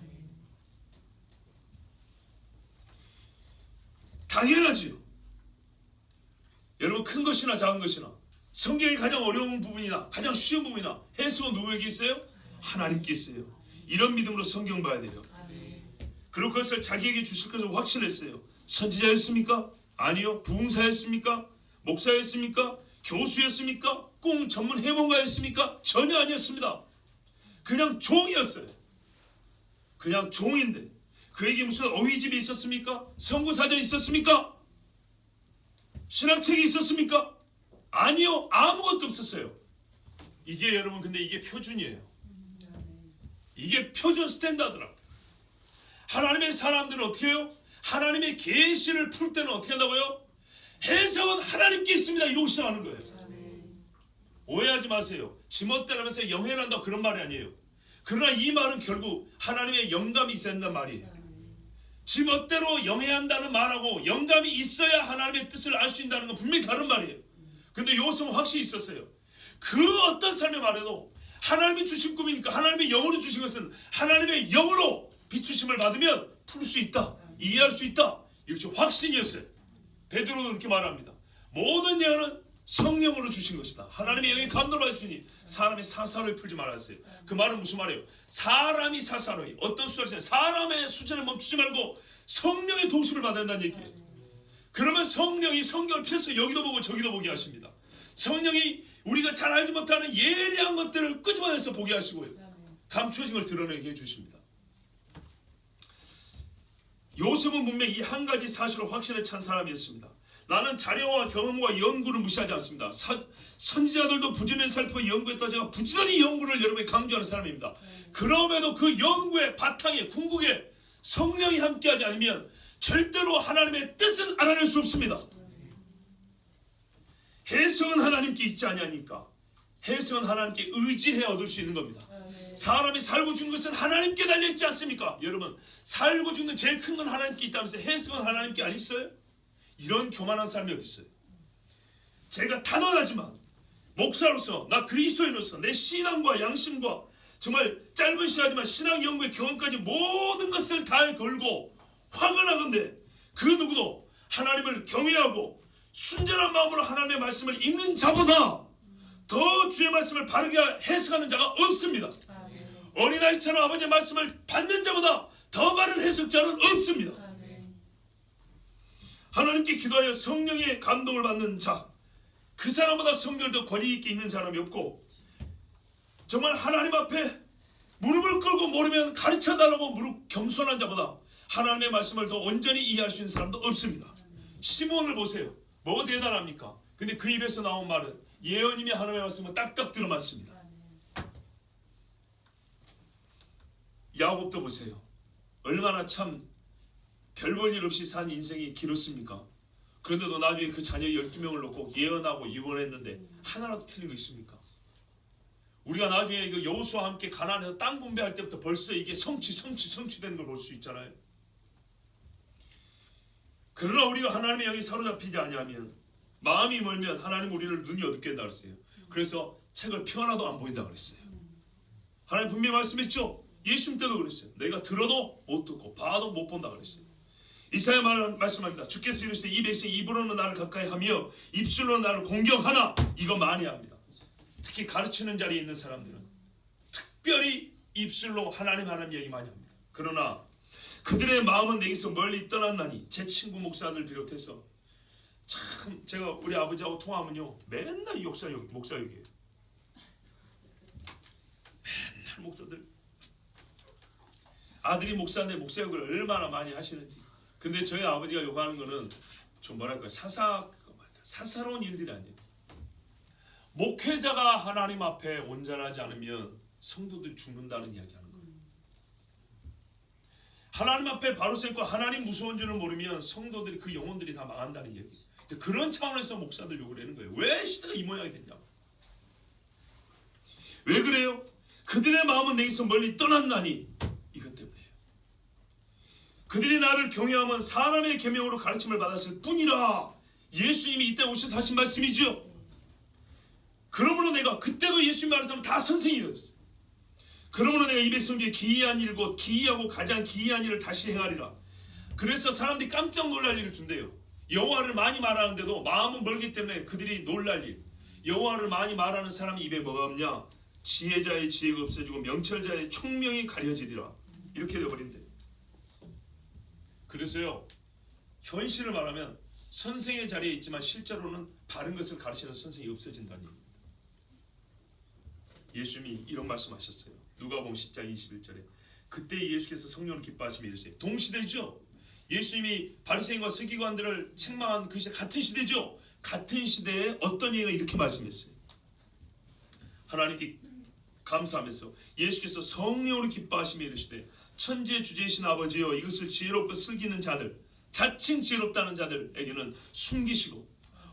[SPEAKER 1] 당연하지요. 여러분 큰 것이나 작은 것이나 성경의 가장 어려운 부분이나 가장 쉬운 부분이나 해석은 누구에게 있어요? 하나님께 있어요. 이런 믿음으로 성경 봐야 돼요. 그리고 그것을 자기에게 주실 것을 확신했어요. 선지자였습니까? 아니요. 부흥사였습니까? 목사였습니까? 교수였습니까? 꿈 전문 해몽가였습니까? 전혀 아니었습니다. 그냥 종이었어요. 그냥 종인데 그에게 무슨 어휘집이 있었습니까? 선구사전이 있었습니까? 신학책이 있었습니까? 아니요. 아무것도 없었어요. 이게 여러분 근데 이게 표준이에요. 이게 표준 스탠다드랍니다. 하나님의 사람들은 어떻게 해요? 하나님의 계시를 풀 때는 어떻게 한다고요? 해석은 하나님께 있습니다. 이러고 시작하는 거예요. 오해하지 마세요. 지멋대로면서 영해난다 그런 말이 아니에요. 그러나 이 말은 결국 하나님의 영감이 있어야 한다는 말이에요. 지멋대로 영해한다는 말하고 영감이 있어야 하나님의 뜻을 알 수 있다는 건 분명히 다른 말이에요. 근데 요것은 확실히 있었어요. 그 어떤 삶의 말에도 하나님이 주신 꿈이니까 하나님의 영으로 주신 것은 하나님의 영으로 비추심을 받으면 풀 수 있다. 이해할 수 있다. 이것이 확신이었어요. 베드로도 그렇게 말합니다. 모든 예언은 성령으로 주신 것이다. 하나님의 영이 감동을 주시니 사람이 사사로이 풀지 말았어요. 그 말은 무슨 말이에요? 사람이 사사로이 어떤 수준에 사람의 수준에 멈추지 말고 성령의 도우심을 받아야 한다는 얘기예요. 그러면 성령이 성경을 펴서 여기도 보고 저기도 보게 하십니다. 성령이 우리가 잘 알지 못하는 예리한 것들을 끄집어내서 보게 하시고요. 감추어진 걸 드러내게 해주십니다. 요셉은 분명히 이 한 가지 사실을 확신에 찬 사람이었습니다. 나는 자료와 경험과 연구를 무시하지 않습니다. 선지자들도 부지런히 살피고 연구했다. 제가 부지런히 연구를 여러분에 강조하는 사람입니다. 그럼에도 그 연구의 바탕에 궁극에 성령이 함께하지 않으면 절대로 하나님의 뜻은 알아낼 수 없습니다. 해석은 하나님께 있지 아니하니까 해석은 하나님께 의지해 얻을 수 있는 겁니다. 사람이 살고 죽는 것은 하나님께 달려있지 않습니까? 여러분 살고 죽는 제일 큰 건 하나님께 있다면서 해석은 하나님께 안 있어요? 이런 교만한 사람이 어디 있어요? 제가 단언하지만 목사로서 나 그리스도인으로서 내 신앙과 양심과 정말 짧은 시간이지만 신앙 연구의 경험까지 모든 것을 다 걸고 화가 나건대 그 누구도 하나님을 경외하고 순전한 마음으로 하나님의 말씀을 읽는 자보다 더 주의 말씀을 바르게 해석하는 자가 없습니다. 어린아이처럼 아버지의 말씀을 받는 자보다 더 바른 해석자는 없습니다. 하나님께 기도하여 성령의 감동을 받는 자, 그 사람보다 성경을 더 권위 있게 읽는 사람이 없고 정말 하나님 앞에 무릎을 꿇고 모르면 가르쳐달라고 무릎 겸손한 자보다 하나님의 말씀을 더 온전히 이해할 수 있는 사람도 없습니다. 시몬을 보세요. 뭐가 대단합니까? 근데 그 입에서 나온 말은 예언이며 하나님의 말씀은 딱딱 들어맞습니다. 야곱도 보세요. 얼마나 참 별 볼 일 없이 산 인생이 길었습니까? 그런데도 나중에 그 자녀 12명을 놓고 예언하고 유언했는데 하나라도 틀린 거 있습니까? 우리가 나중에 그 여호수아와 함께 가나안에서 땅 분배할 때부터 벌써 이게 성취되는 걸 볼 수 있잖아요. 그러나 우리가 하나님의 영이 사로잡히지 아니하면 마음이 멀면 하나님 우리를 눈이 어둡게 한다 그랬어요. 그래서 책을 펴 하나도 안 보인다 그랬어요. 하나님 분명히 말씀했죠. 예수님 때도 그랬어요. 내가 들어도 못 듣고 봐도 못 본다 그랬어요. 이사야 말씀합니다. 주께서 이르시되 이 백성이 입으로는 나를 가까이 하며 입술로는 나를 공경하나 이거 많이 합니다. 특히 가르치는 자리에 있는 사람들은 특별히 입술로 하나님 얘기 많이 합니다. 그러나 그들의 마음은 내게서 멀리 떠났나니 제 친구 목사들 비롯해서 참 제가 우리 아버지하고 통화하면요 맨날 목사 욕이에요. 맨날 목사들 아들이 목사인데 목사 욕을 얼마나 많이 하시는지. 근데 저희 아버지가 요구하는 거는 좀 뭐랄까 사사로운 일들이 아니에요. 목회자가 하나님 앞에 온전하지 않으면 성도들이 죽는다는 이야기하는 거예요. 하나님 앞에 바로 서 있고 하나님 무서운 줄을 모르면 성도들이 그 영혼들이 다 망한다는 얘기예요. 그런 차원에서 목사들 욕을 하는 거예요. 왜 시대가 이 모양이 됐냐고. 왜 그래요? 그들의 마음은 내게서 멀리 떠났나니 이것 때문에요. 그들이 나를 경외하면 사람의 계명으로 가르침을 받았을 뿐이라. 예수님이 이때 오셔서 하신 말씀이죠. 그러므로 내가 그때도 예수님 말씀은 다 선생이었어요. 그러므로 내가 이 백성 중에 기이한 일 곧 기이하고 가장 기이한 일을 다시 행하리라. 그래서 사람들이 깜짝 놀랄 일을 준대요. 여호와를 많이 말하는데도 마음은 멀기 때문에 그들이 놀랄 일. 여호와를 많이 말하는 사람이 입에 뭐가 없냐? 지혜자의 지혜가 없어지고 명철자의 총명이 가려지리라. 이렇게 되어버린대. 그래서요 현실을 말하면 선생의 자리에 있지만 실제로는 바른 것을 가르치는 선생이 없어진다는 얘기입니다. 예수님이 이런 말씀하셨어요. 누가복음 10장 21절에 그때 예수께서 성령을 기뻐하시며 이르시되 동시대죠. 예수님이 바리새인과 서기관들을 책망한 그 시대 같은 시대죠. 같은 시대에 어떤 얘기가 이렇게 말씀했어요. 하나님께 감사하면서 예수께서 성령으로 기뻐하시며 이르시되 천지의 주제이신 아버지여 이것을 지혜롭고 슬기는 자들 자칭 지혜롭다는 자들에게는 숨기시고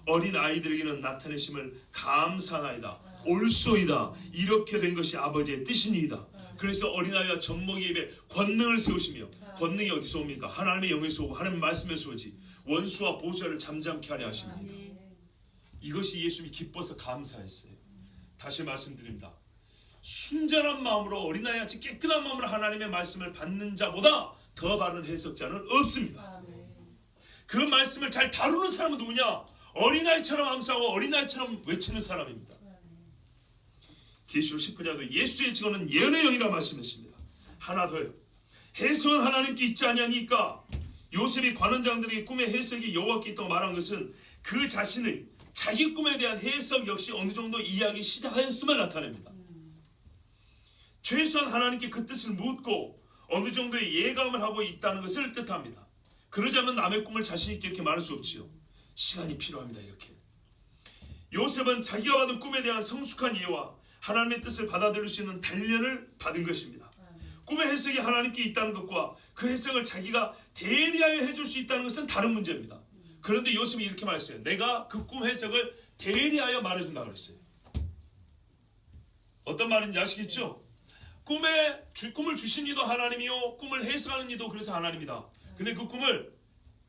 [SPEAKER 1] 어린 아이들에게는 나타내심을 감사하나이다. 옳소이다. 이렇게 된 것이 아버지의 뜻이니이다. 그래서 어린아이와 젖먹이 입에 권능을 세우시며 권능이 어디서 옵니까? 하나님의 영에서 오고 하나님의 말씀에서 오지. 원수와 보수를 잠잠케 하려 하십니다. 이것이 예수님이 기뻐서 감사했어요. 다시 말씀드립니다. 순전한 마음으로 어린아이같이 깨끗한 마음으로 하나님의 말씀을 받는 자보다 더 바른 해석자는 없습니다. 그 말씀을 잘 다루는 사람은 누구냐? 어린아이처럼 암수하고 어린아이처럼 외치는 사람입니다. 계시록 19장도 예수의 증언은 예언의 영이라 말씀했습니다. 하나 더요. 해석은 하나님께 있지 아니하니까 요셉이 관원장들에게 꿈의 해석이 여호와께 있다고 말한 것은 그 자신의 자기 꿈에 대한 해석 역시 어느 정도 이해하기 시작하였음을 나타냅니다. 최소한 하나님께 그 뜻을 묻고 어느 정도의 예감을 하고 있다는 것을 뜻합니다. 그러자면 남의 꿈을 자신 있게 이렇게 말할 수 없지요. 시간이 필요합니다. 이렇게 요셉은 자기가 받은 꿈에 대한 성숙한 이해와 하나님의 뜻을 받아들일 수 있는 단련을 받은 것입니다. 꿈의 해석이 하나님께 있다는 것과 그 해석을 자기가 대리하여 해줄 수 있다는 것은 다른 문제입니다. 그런데 요셉이 이렇게 말했어요. 내가 그 꿈 해석을 대리하여 말해준다고 그랬어요. 어떤 말인지 아시겠죠? 꿈을 주신 이도 하나님이요 꿈을 해석하는 이도 그래서 하나님이다. 근데 그 꿈을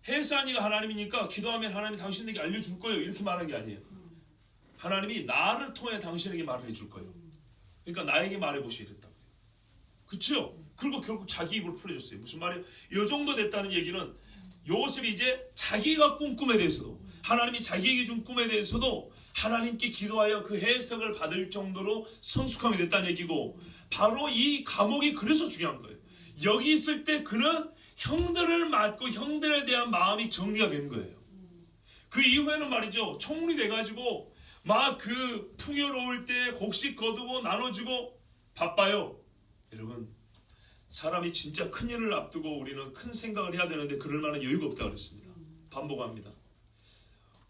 [SPEAKER 1] 해석한 이가 하나님이니까 기도하면 하나님이 당신에게 알려줄 거예요. 이렇게 말한 게 아니에요. 하나님이 나를 통해 당신에게 말을 해줄 거예요. 그러니까 나에게 말해보시 이랬다고요. 그렇죠? 그리고 결국 자기 입으로 풀어줬어요. 무슨 말이에요? 이 정도 됐다는 얘기는 요셉이 이제 자기가 꾼 꿈에 대해서도 하나님이 자기에게 준 꿈에 대해서도 하나님께 기도하여 그 해석을 받을 정도로 성숙함이 됐다는 얘기고 바로 이 감옥이 그래서 중요한 거예요. 여기 있을 때 그는 형들을 맡고 형들에 대한 마음이 정리가 된 거예요. 그 이후에는 말이죠. 총리 돼가지고 막 그 풍요로울 때 곡식 거두고 나눠주고 바빠요. 여러분 사람이 진짜 큰 일을 앞두고 우리는 큰 생각을 해야 되는데 그럴 만한 여유가 없다고 그랬습니다. 반복합니다.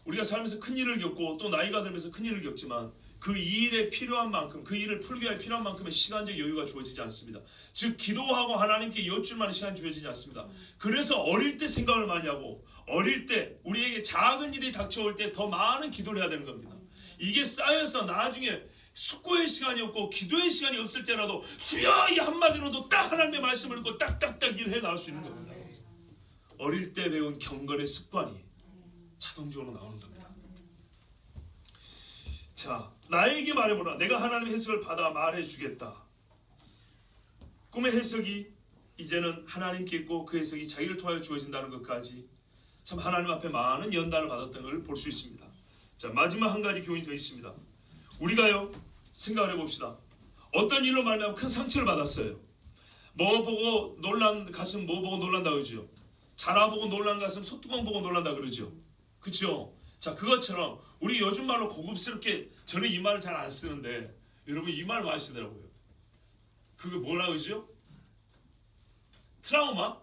[SPEAKER 1] 우리가 살면서 큰 일을 겪고 또 나이가 들면서 큰 일을 겪지만 그 일에 필요한 만큼 그 일을 풀기 위해 필요한 만큼의 시간적 여유가 주어지지 않습니다. 즉 기도하고 하나님께 여쭐 만한 시간이 주어지지 않습니다. 그래서 어릴 때 생각을 많이 하고 어릴 때 우리에게 작은 일이 닥쳐올 때 더 많은 기도를 해야 되는 겁니다. 이게 쌓여서 나중에 숙고의 시간이 없고 기도의 시간이 없을 때라도 주여 이 한마디로도 딱 하나님의 말씀을 읽고 딱딱딱 일을 해나갈 수 있는 겁니다. 어릴 때 배운 경건의 습관이 자동적으로 나오는 겁니다. 자, 나에게 말해보라. 내가 하나님의 해석을 받아 말해주겠다. 꿈의 해석이 이제는 하나님께 있고 그 해석이 자기를 통하여 주어진다는 것까지 참 하나님 앞에 많은 연단을 받았던 걸 볼 수 있습니다. 자, 마지막 한 가지 교훈이 더 있습니다. 우리가요 생각을 해봅시다. 어떤 일로 말하면 큰 상처를 받았어요. 뭐 보고 놀란 가슴 뭐 보고 놀란다 그러죠. 자라 보고 놀란 가슴 소뚜껑 보고 놀란다 그러죠. 그렇죠? 자, 그것처럼 우리 요즘 말로 고급스럽게 저는 이 말을 잘 안 쓰는데 여러분 이 말 많이 쓰더라고요. 그게 뭐라 그러죠? 트라우마?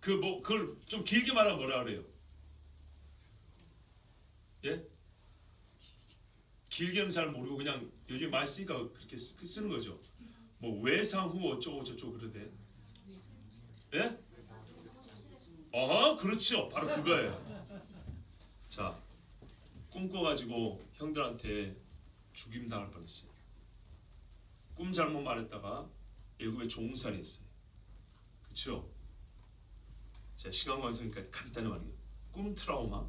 [SPEAKER 1] 그걸 좀 길게 말하면 뭐라 그래요? 예? 길게는 잘 모르고 그냥 요즘 많이 쓰니까 그렇게 쓰는 거죠. 뭐 외상 후 어쩌고 저쩌고 그러대. 예? 그렇죠. 바로 그거예요. 자, 꿈꿔가지고 형들한테 죽임 당할 뻔했어요. 꿈 잘못 말했다가 애굽에 종살이 했어요. 그렇죠? 자, 시간 관계니까 간단히 말해요. 꿈 트라우마.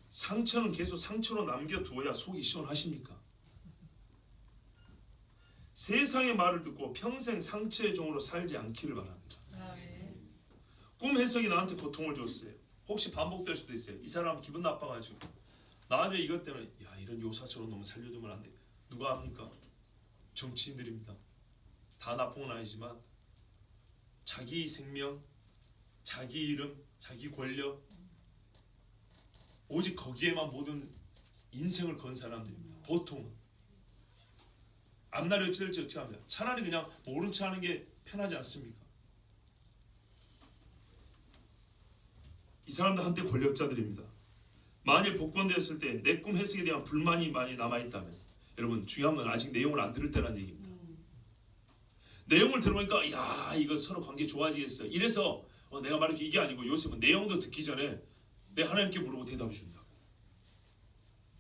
[SPEAKER 1] 상처는 계속 상처로 남겨두어야 속이 시원하십니까? 세상의 말을 듣고 평생 상처의 종으로 살지 않기를 바랍니다. 꿈 해석이 나한테 고통을 줬어요. 혹시 반복될 수도 있어요. 이 사람 기분 나빠가지고 나한테 이것 때문에 야 이런 요사스러운 놈을 살려두면 안 돼. 누가 합니까? 정치인들입니다. 다 나쁜 건 아니지만 자기 생명, 자기 이름, 자기 권력 오직 거기에만 모든 인생을 건 사람들입니다. 보통은 앞날이 어찌 될지 어떻게 합니다. 차라리 그냥 모른 체 하는 게 편하지 않습니까? 이 사람들 한때 권력자들입니다. 만일 복권되었을 때 내 꿈 해석에 대한 불만이 많이 남아있다면, 여러분 중요한 건 아직 내용을 안 들을 때라는 얘기입니다. 내용을 들어보니까 야 이거 서로 관계 좋아지겠어. 이래서 내가 말하기 이게 아니고 요셉은 내용도 듣기 전에 내 하나님께 물어보고 대답해 준다고.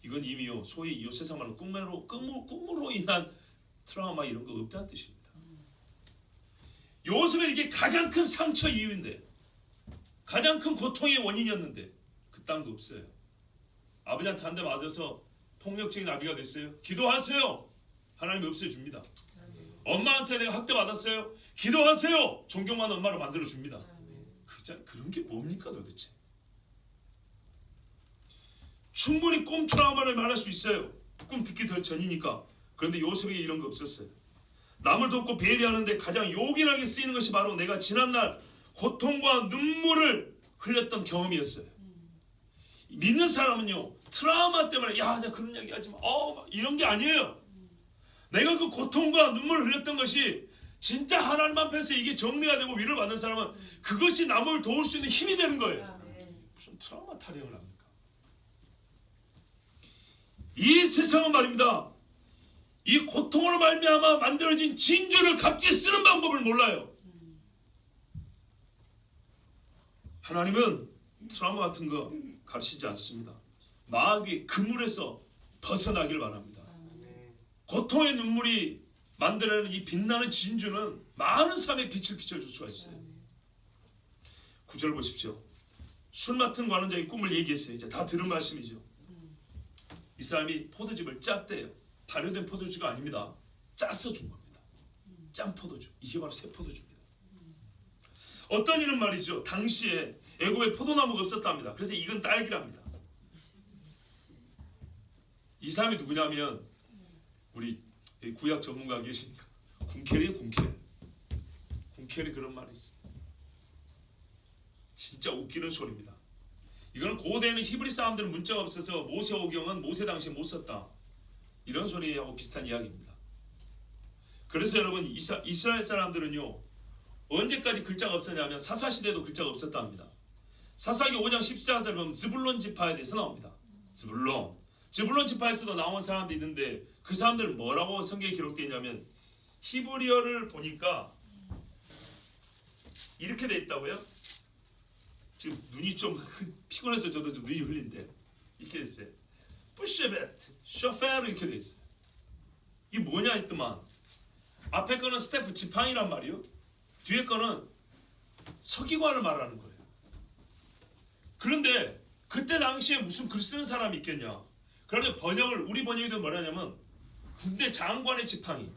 [SPEAKER 1] 이건 이미요 소위 이 세상 말로 꿈으로 인한 트라우마 이런 거 없다는 뜻입니다. 요셉은 이게 가장 큰 상처 이유인데, 가장 큰 고통의 원인이었는데 그딴 거 없어요. 아버지한테 한 대 맞아서 폭력적인 아비가 됐어요. 기도하세요. 하나님 없애줍니다. 엄마한테 내가 학대 받았어요. 기도하세요. 존경하는 엄마로 만들어 줍니다. 그런 게 뭡니까 도대체? 충분히 꿈 트라우마를 말할 수 있어요. 꿈 듣기 더 전이니까. 그런데 요셉에게 이런 거 없었어요. 남을 돕고 배려하는데 가장 요긴하게 쓰이는 것이 바로 내가 지난날 고통과 눈물을 흘렸던 경험이었어요. 믿는 사람은요 트라우마 때문에 야 내가 그런 이야기 하지 마 이런 게 아니에요. 내가 그 고통과 눈물을 흘렸던 것이 진짜 하나님 앞에서 이게 정리가 되고 위로를 받는 사람은 그것이 남을 도울 수 있는 힘이 되는 거예요. 무슨 트라우마 타령을 합니까? 이 세상은 말입니다, 이 고통으로 말미암아 만들어진 진주를 값지게 쓰는 방법을 몰라요. 하나님은 트라우마 같은 거 가르치지 않습니다. 마귀의 그물에서 벗어나길 바랍니다. 고통의 눈물이 만들어내는 이 빛나는 진주는 많은 삶의 빛을 비춰줄 수가 있어요. 9절 보십시오. 술 맡은 관원장이 꿈을 얘기했어요. 이제 다 들은 말씀이죠. 이 사람이 포도즙을 짰대요. 발효된 포도주가 아닙니다. 짜서 준 겁니다. 짠 포도주. 이게 바로 새 포도주입니다. 어떤 일은 말이죠, 당시에 애굽에 포도나무가 없었답니다. 그래서 익은 딸기랍니다. 이 사람이 누구냐면 우리 구약 전문가 계시니까 군켈이에요. 군켈이 그런 말이 있어요. 진짜 웃기는 소리입니다. 이거는 고대에는 히브리 사람들은 문자가 없어서 모세오경은 모세 당시에 못 썼다, 이런 소리하고 비슷한 이야기입니다. 그래서 여러분 이스라엘 사람들은요 언제까지 글자가 없었냐면 사사시대도 글자가 없었다 합니다. 사사기 5장 14절에 보면 스불론 지파에 대해서 나옵니다. 스불론 지파에서도 나온 사람들이 있는데 그 사람들은 뭐라고 성경에 기록되어 있냐면 히브리어를 보니까 이렇게 돼 있다고요. 지금 눈이 좀 피곤해서 저도 좀 눈이 흘린데 이렇게 돼 있어요. 푸쉐베트, 쇼페르 이렇게 돼 있어요. 이게 뭐냐 했더만 앞에 거는 스태프 지팡이란 말이요, 뒤에 거는 서기관을 말하는 거예요. 그런데 그때 당시에 무슨 글 쓰는 사람이 있겠냐. 그런데 번역을 우리 번역이 뭐라냐면 군대 장관의 지팡이,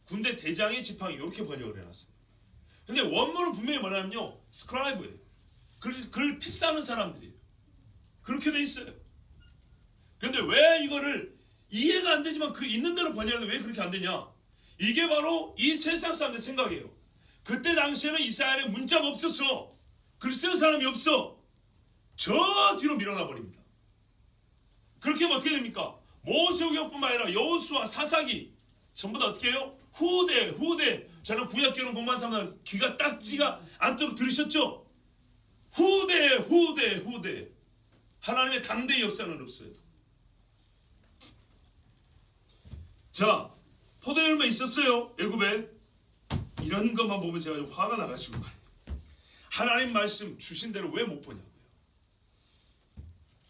[SPEAKER 1] 군대 대장의 지팡이 이렇게 번역을 해놨어요. 근데 원문은 분명히 뭐냐면요 스크라이브예요. 글 필사하는 사람들이에요. 그렇게 돼 있어요. 그런데 왜 이거를 이해가 안 되지만 그 있는 대로 번역하는데 왜 그렇게 안 되냐. 이게 바로 이 세상 사람들 생각이에요. 그때 당시에는 이스라엘에 문자가 없었어. 글 쓰는 사람이 없어. 저 뒤로 밀어놔 버립니다. 그렇게 하면 어떻게 됩니까? 모세오경뿐만 아니라 여호수아, 사사기 전부 다 어떻게 해요? 후대. 저는 구약기는 공부한 사람들 귀가 딱지가 않도록 들으셨죠? 후대. 하나님의 당대의 역사는 없어요. 자, 포도 열매 있었어요 애굽에. 이런 것만 보면 제가 좀 화가 나가지고 말이에요. 하나님 말씀 주신 대로 왜 못 보냐고요.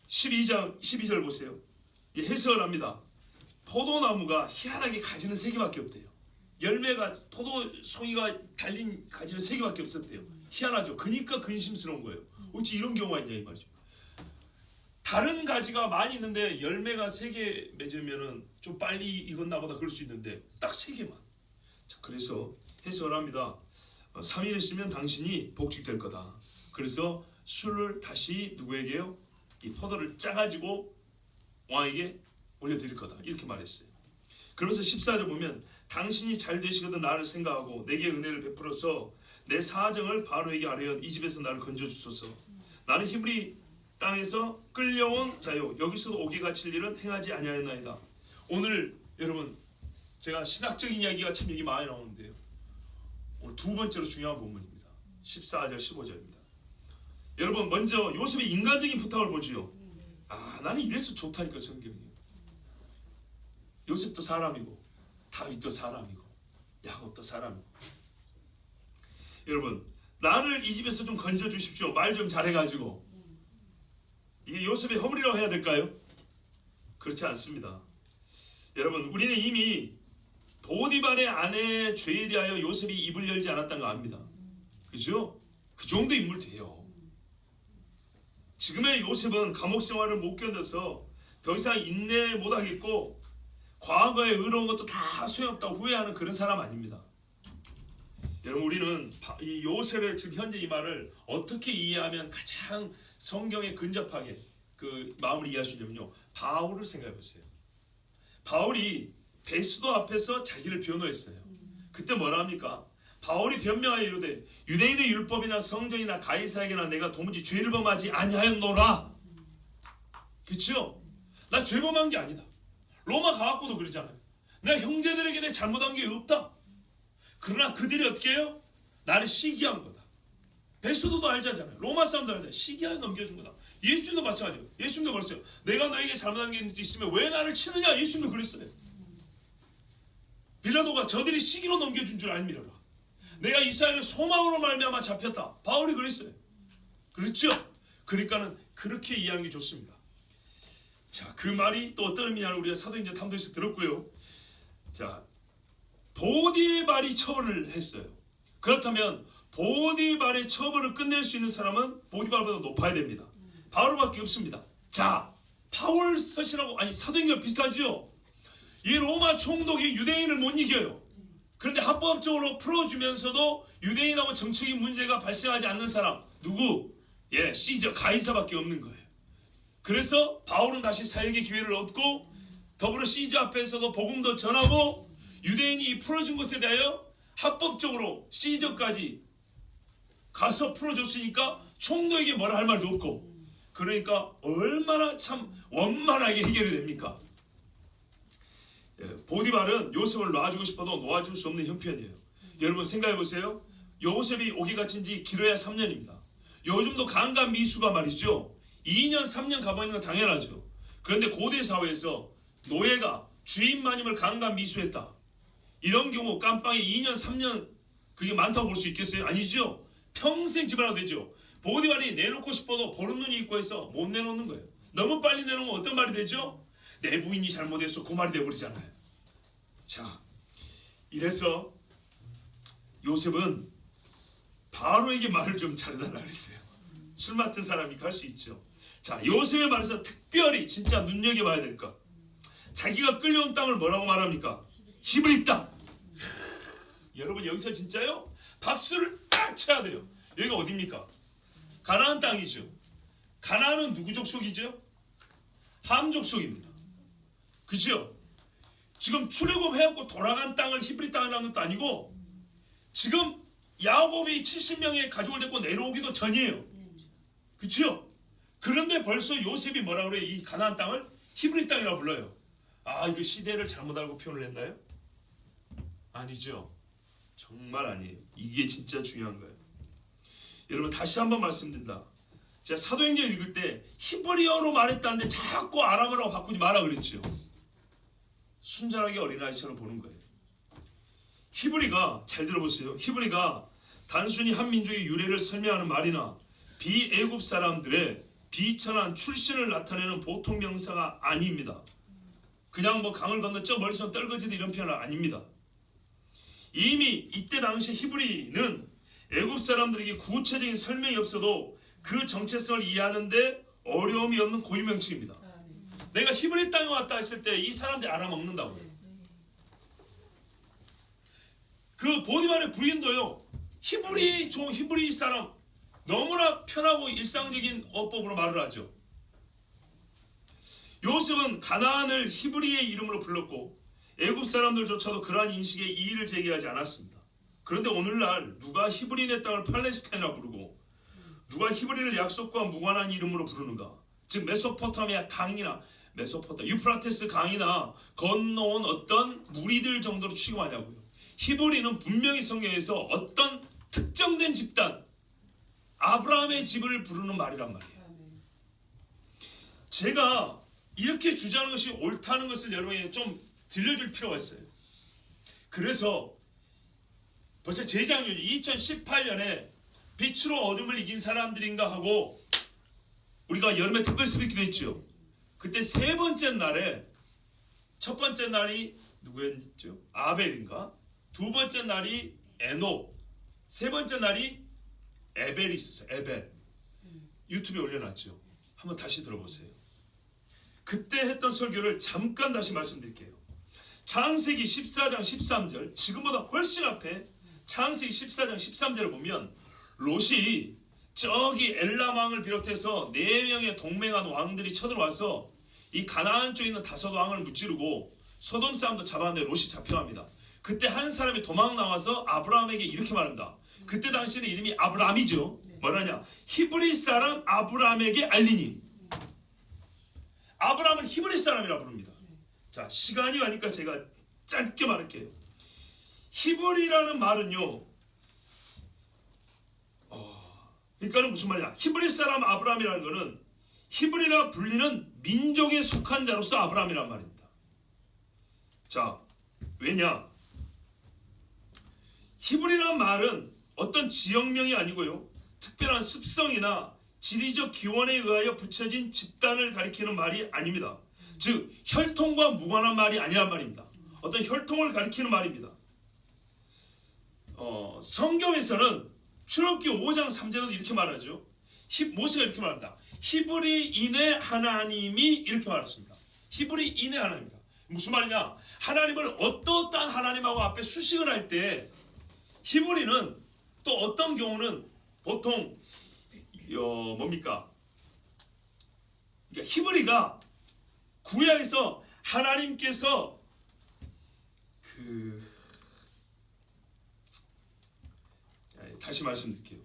[SPEAKER 1] 12절 보세요. 해석을 합니다. 포도나무가 희한하게 가지는 3개밖에 없대요. 열매가 포도 송이가 달린 가지는 3개밖에 없었대요. 희한하죠. 그러니까 근심스러운 거예요. 어찌 이런 경우가 있냐 이 말이죠. 다른 가지가 많이 있는데 열매가 3개 맺으면은 좀 빨리 익었나 보다 그럴 수 있는데 딱 3개만. 자, 그래서 해석을 합니다. 3일 있으면 당신이 복직될 거다. 그래서 술을 다시 누구에게요? 이 포도를 짜가지고 왕에게 올려드릴 거다. 이렇게 말했어요. 그러면서 14절 보면 당신이 잘 되시거든 나를 생각하고 내게 은혜를 베풀어서 내 사정을 바로에게 아뢰어 이 집에서 나를 건져주소서. 나는 히브리 땅에서 끌려온 자요 여기서 옥에 갇힐 일은 행하지 아니하였나이다. 오늘 여러분 제가 신학적인 이야기가 참 얘기 많이 나오는데요. 오늘 두 번째로 중요한 본문입니다. 14절 15절입니다. 여러분 먼저 요셉의 인간적인 부탁을 보지요. 나는 이래서 좋다니까 성경이. 요셉도 사람이고 다윗도 사람이고 야곱도 사람이고. 여러분 나를 이 집에서 좀 건져 주십시오. 말 좀 잘해가지고. 이게 요셉의 허물이라고 해야 될까요? 그렇지 않습니다. 여러분 우리는 이미 보디발의 아내의 죄에 대하여 요셉이 입을 열지 않았다는 거 압니다. 그죠? 그 정도 인물 돼요. 지금의 요셉은 감옥 생활을 못 견뎌서 더 이상 인내 못하겠고 과거에 의로운 것도 다 소용없다고 후회하는 그런 사람 아닙니다. 여러분 우리는 이 요셉의 지금 현재 이 말을 어떻게 이해하면 가장 성경에 근접하게 그 마음을 이해할 수 있냐면요, 바울을 생각해 보세요. 바울이 베스도 앞에서 자기를 변호했어요. 그때 뭐라 합니까? 바울이 변명하여 이르되 유대인의 율법이나 성전이나 가이사에게나 내가 도무지 죄를 범하지 아니하였노라. 그렇죠? 나 죄 범한 게 아니다. 로마 가갖고도 그러잖아요. 내가 형제들에게 내 잘못한 게 없다. 그러나 그들이 어떻게 해요? 나를 시기한 거다. 베스도도 알잖아요. 로마 사람도 알잖아요. 시기하여 넘겨준 거다. 예수님도 마찬가지예요. 예수님도 그랬어요. 내가 너에게 잘못한 게 있으면 왜 나를 치느냐. 예수님도 그랬어요. 빌라도가 저들이 시기로 넘겨준 줄 알미려라. 내가 이스라엘의 소망으로 말미암아 잡혔다. 바울이 그랬어요. 그렇죠? 그러니까는 그렇게 이해하는 게 좋습니다. 자, 그 말이 또 어떤 의미냐를 우리가 사도행전 탐독에서 들었고요. 자, 보디발이 처벌을 했어요. 그렇다면 보디발의 처벌을 끝낼 수 있는 사람은 보디발보다 높아야 됩니다. 바울밖에 없습니다. 자, 바울 서신하고 아니 사도행전 비슷하지요? 이 로마 총독이 유대인을 못 이겨요. 그런데 합법적으로 풀어주면서도 유대인하고 정치적인 문제가 발생하지 않는 사람 누구? 예, 시저 가이사밖에 없는 거예요. 그래서 바울은 다시 사역의 기회를 얻고 더불어 시저 앞에서도 복음도 전하고 유대인이 풀어준 것에 대하여 합법적으로 시저까지 가서 풀어줬으니까 총독에게 뭐라 할 말도 없고, 그러니까 얼마나 참 원만하게 해결이 됩니까? 보디발은 요셉을 놔주고 싶어도 놓아줄 수 없는 형편이에요. 여러분 생각해보세요. 요셉이 오게 갇힌 지 길어야 3년입니다. 요즘도 강간 미수가 말이죠, 2년 3년 가버리는 건 당연하죠. 그런데 고대 사회에서 노예가 주인 마님을 강간 미수했다, 이런 경우 깜빵에 2년 3년 그게 많다고 볼 수 있겠어요? 아니죠. 평생 집안화 되죠. 보디발이 내놓고 싶어도 보는 눈이 있고 해서 못 내놓는 거예요. 너무 빨리 내놓으면 어떤 말이 되죠? 내 부인이 잘못했어, 그 말이 돼버리잖아요. 자, 이래서 요셉은 바로에게 말을 좀 잘해달라 그랬어요. 술 맡은 사람이 갈 수 있죠. 자, 요셉의 말에서 특별히 진짜 눈여겨봐야 될 것, 자기가 끌려온 땅을 뭐라고 말합니까? 히브리 땅. 여러분 여기서 진짜요? 박수를 딱 쳐야 돼요. 여기가 어디입니까? 가나안 땅이죠. 가나안은 누구 족속이죠? 함 족속입니다. 그죠? 지금 출애굽해갖고 돌아간 땅을 히브리 땅이라는 것도 아니고, 지금 야곱이 70명의 가족을 데리고 내려오기도 전이에요. 그렇죠? 그런데 벌써 요셉이 뭐라 그래? 이 가나안 땅을 히브리 땅이라고 불러요. 아, 이거 시대를 잘못 알고 표현을 했나요? 아니죠. 정말 아니에요. 이게 진짜 중요한 거예요. 여러분 다시 한번 말씀드린다. 제가 사도행전 읽을 때 히브리어로 말했다는데 자꾸 아람어라고 바꾸지 마라 그랬죠. 순전하게 어린아이처럼 보는 거예요. 히브리가, 잘 들어보세요. 히브리가 단순히 한 민족의 유래를 설명하는 말이나 비애굽 사람들의 비천한 출신을 나타내는 보통 명사가 아닙니다. 그냥 뭐 강을 건너 저 멀리서 떨거지다 이런 표현은 아닙니다. 이미 이때 당시 히브리는 애굽 사람들에게 구체적인 설명이 없어도 그 정체성을 이해하는데 어려움이 없는 고유명칭입니다. 내가 히브리 땅에 왔다 했을 때 이 사람들이 알아먹는다고요. 그 보디발의 부인도요, 히브리 사람, 너무나 편하고 일상적인 어법으로 말을 하죠. 요셉은 가나안을 히브리의 이름으로 불렀고 애굽 사람들조차도 그러한 인식에 이의를 제기하지 않았습니다. 그런데 오늘날 누가 히브리인의 땅을 팔레스타인이라 부르고 누가 히브리를 약속과 무관한 이름으로 부르는가? 즉 메소포타미아 강이나 유프라테스 강이나 건너온 어떤 무리들 정도로 취급하냐고요. 히브리는 분명히 성경에서 어떤 특정된 집단, 아브라함의 집을 부르는 말이란 말이에요. 제가 이렇게 주장하는 것이 옳다는 것을 여러분에게 좀 들려줄 필요가 있어요. 그래서 벌써 재작년 2018년에 빛으로 어둠을 이긴 사람들인가 하고 우리가 여름에 특별 스피키도 했죠. 그때 세 번째 날에 첫 번째 날이 누구였죠? 아벨인가? 두 번째 날이 에녹, 세 번째 날이 에벨이 있었어요. 에벨. 유튜브에 올려놨죠. 한번 다시 들어보세요. 그때 했던 설교를 잠깐 다시 말씀드릴게요. 창세기 14장 13절, 지금보다 훨씬 앞에 창세기 14장 13절을 보면 롯이 저기 엘람 왕을 비롯해서 4명의 동맹한 왕들이 쳐들어와서 이 가나안 쪽에 있는 다섯 왕을 무찌르고 소돔 사람도 잡았는데 롯이 잡혀갑니다. 그때 한 사람이 도망 나와서 아브라함에게 이렇게 말합니다. 그때 당시에는 이름이 아브람이죠. 뭐라냐? 히브리 사람 아브람에게 알리니. 아브람은 히브리 사람이라 부릅니다. 자, 시간이 가니까 제가 짧게 말할게요. 히브리라는 말은요, 그러니까는 무슨 말이야? 히브리 사람 아브람이라는 것은 히브리라 불리는 민족에 속한 자로서 아브람이란 말입니다. 자, 왜냐? 히브리란 말은 어떤 지역명이 아니고요, 특별한 습성이나 지리적 기원에 의하여 붙여진 집단을 가리키는 말이 아닙니다. 즉 혈통과 무관한 말이 아니란 말입니다. 어떤 혈통을 가리키는 말입니다. 성경에서는 출애굽기 5장 3절에도 이렇게 말하죠. 모세가 이렇게 말합니다. 히브리인의 하나님이 이렇게 말했습니다. 히브리인의 하나님입니다. 무슨 말이냐? 하나님을 어떠한 하나님하고 앞에 수식을 할 때 히브리는 또 어떤 경우는 보통 뭡니까? 그러니까 히브리가 구약에서 하나님께서 다시 말씀드릴게요.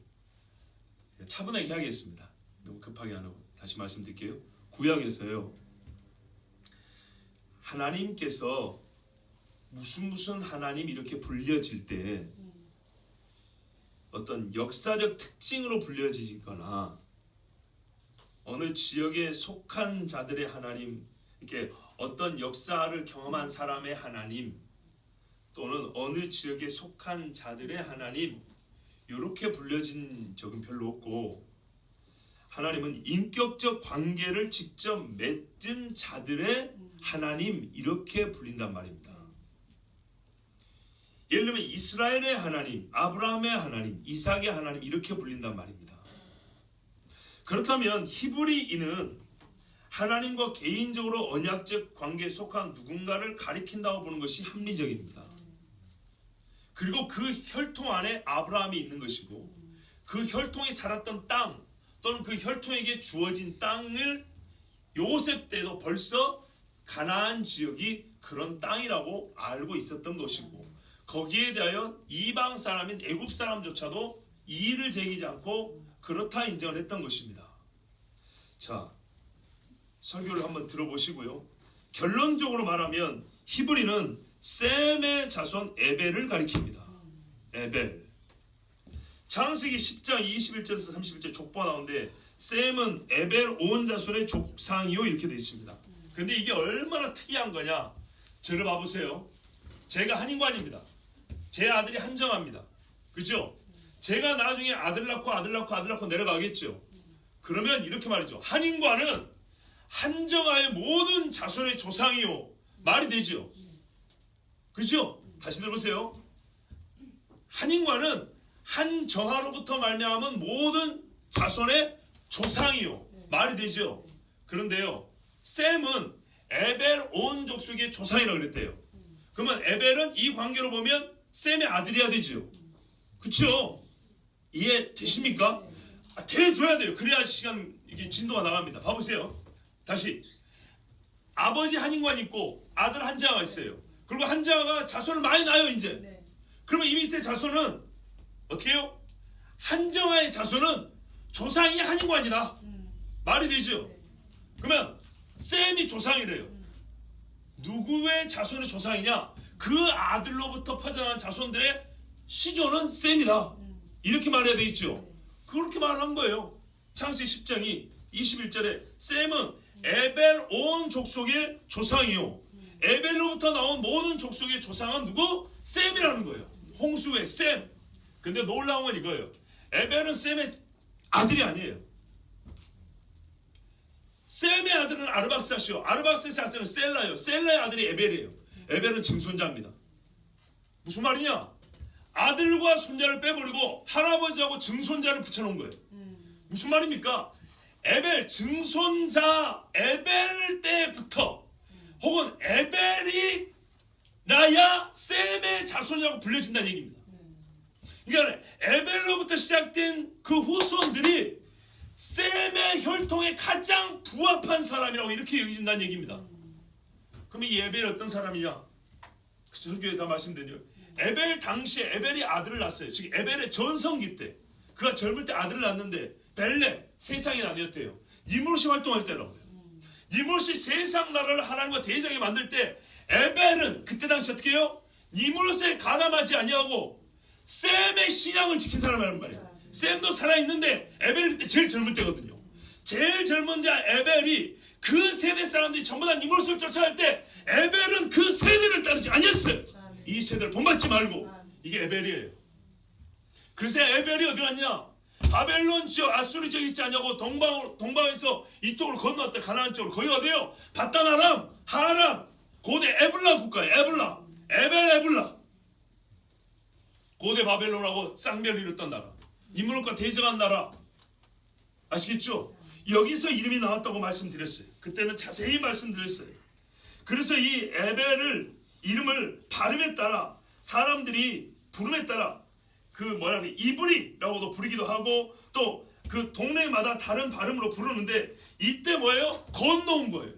[SPEAKER 1] 차분하게 하겠습니다. 너무 급하게 안 하고 다시 말씀드릴게요. 구약에서요, 하나님께서 무슨 하나님 이렇게 불려질 때 어떤 역사적 특징으로 불려지거나 어느 지역에 속한 자들의 하나님, 이렇게 어떤 역사를 경험한 사람의 하나님, 또는 어느 지역에 속한 자들의 하나님, 이렇게 불려진 적은 별로 없고, 하나님은 인격적 관계를 직접 맺은 자들의 하나님, 이렇게 불린단 말입니다. 예를 들면 이스라엘의 하나님, 아브라함의 하나님, 이삭의 하나님, 이렇게 불린단 말입니다. 그렇다면 히브리인은 하나님과 개인적으로 언약적 관계에 속한 누군가를 가리킨다고 보는 것이 합리적입니다. 그리고 그 혈통 안에 아브라함이 있는 것이고, 그 혈통이 살았던 땅 또는 그 혈통에게 주어진 땅을 요셉 때도 벌써 가나안 지역이 그런 땅이라고 알고 있었던 것이고, 거기에 대하여 이방 사람인 애굽 사람조차도 이의를 제기하지 않고 그렇다 인정을 했던 것입니다. 자, 설교를 한번 들어보시고요. 결론적으로 말하면 히브리는 셈의 자손 에벨을 가리킵니다. 에벨. 창세기 10장 21절에서 31절 족보가 나오는데 셈은 에벨 온 자손의 족상이요 이렇게 되어 있습니다. 근데 이게 얼마나 특이한 거냐? 저를 봐보세요. 제가 한인관입니다. 제 아들이 한정아입니다. 그죠? 제가 나중에 아들 낳고 내려가겠죠. 그러면 이렇게 말이죠. 한인관은 한정아의 모든 자손의 조상이요. 말이 되죠. 그죠? 다시 들어보세요. 한인관은 한정아로부터 말미암은 모든 자손의 조상이요. 말이 되죠. 그런데요, 셈은 에벨 온 족속의 조상이라고 그랬대요. 그러면 에벨은 이 관계로 보면 셈의 아들이어야 되죠. 그렇죠? 이해 되십니까? 대줘야 돼요. 그래야 시간 이게 진도가 나갑니다. 봐보세요. 다시 아버지 한인관이 있고 아들 한자가 있어요. 그리고 한자가 자손을 많이 낳아요. 이제 그러면 이 밑에 자손은 어떻게 해요? 한정아의 자손은 조상이 한인관이다. 말이 되죠? 그러면 셈이 조상이래요. 누구의 자손의 조상이냐? 그 아들로부터 퍼져나간 자손들의 시조는 셈이다. 이렇게 말해야 되겠죠. 그렇게 말한 거예요. 창세기 10장이 21절에 셈은 에벨 온 족속의 조상이요. 에벨로부터 나온 모든 족속의 조상은 누구? 셈이라는 거예요. 홍수의 셈. 근데 놀라운 건 이거예요. 에벨은 셈의 아들이 아니에요. 셈의 아들은 아르박사시요. 아르박사의 아들은 셀라요. 셀라의 아들이 에벨이에요. 에벨은 증손자입니다. 무슨 말이냐? 아들과 손자를 빼버리고 할아버지하고 증손자를 붙여놓은 거예요. 무슨 말입니까? 에벨 증손자 에벨 때부터 혹은 에벨이 나야 셈의 자손이라고 불려진다는 얘기입니다. 그러니까 에벨로부터 시작된 그 후손들이 셈의 혈통에 가장 부합한 사람이라고 이렇게 여겨진다는 얘기입니다. 그럼 이 에벨이 어떤 사람이냐? 설교에 다 말씀드려요. 에벨 당시에 에벨이 아들을 낳았어요. 즉 에벨의 전성기 때 그가 젊을 때 아들을 낳았는데 벨레 세상이 아니었대요. 니므롯이 활동할 때라고요. 니므롯이 세상 나라를 하나님과 대적에 만들 때 에벨은 그때 당시 어떻게 해요? 니므롯에 가담하지 아니하고 셈의 신앙을 지킨 사람이란 말이에요. 셈도 살아있는데 에벨이 그때 제일 젊을 때거든요. 제일 젊은 자 에벨이 그 세대 사람들이 전부 다 니므롯을 쫓아갈 때 에벨은 그 세대를 따르지 아니었어요. 이 세대를 본받지 말고. 이게 에벨이에요. 그래서 에벨이 어디 갔냐? 바벨론 지역 아수르 지역 있지 않냐고 동방에서 이쪽으로 건너왔대. 가나안 쪽으로. 거기 어디요? 바단 아람, 하란, 고대 에블라 국가예요. 에블라, 에벨 에블라. 고대 바벨론하고 쌍벽을 이뤘던 나라. 니므롯과 대적한 나라. 아시겠죠? 여기서 이름이 나왔다고 말씀드렸어요. 그때는 자세히 말씀드렸어요. 그래서 이 에벨을 이름을 발음에 따라 사람들이 부름에 따라 그 뭐라 그래 이브리라고도 부르기도 하고 또 그 동네마다 다른 발음으로 부르는데 이때 뭐예요? 건너온 거예요.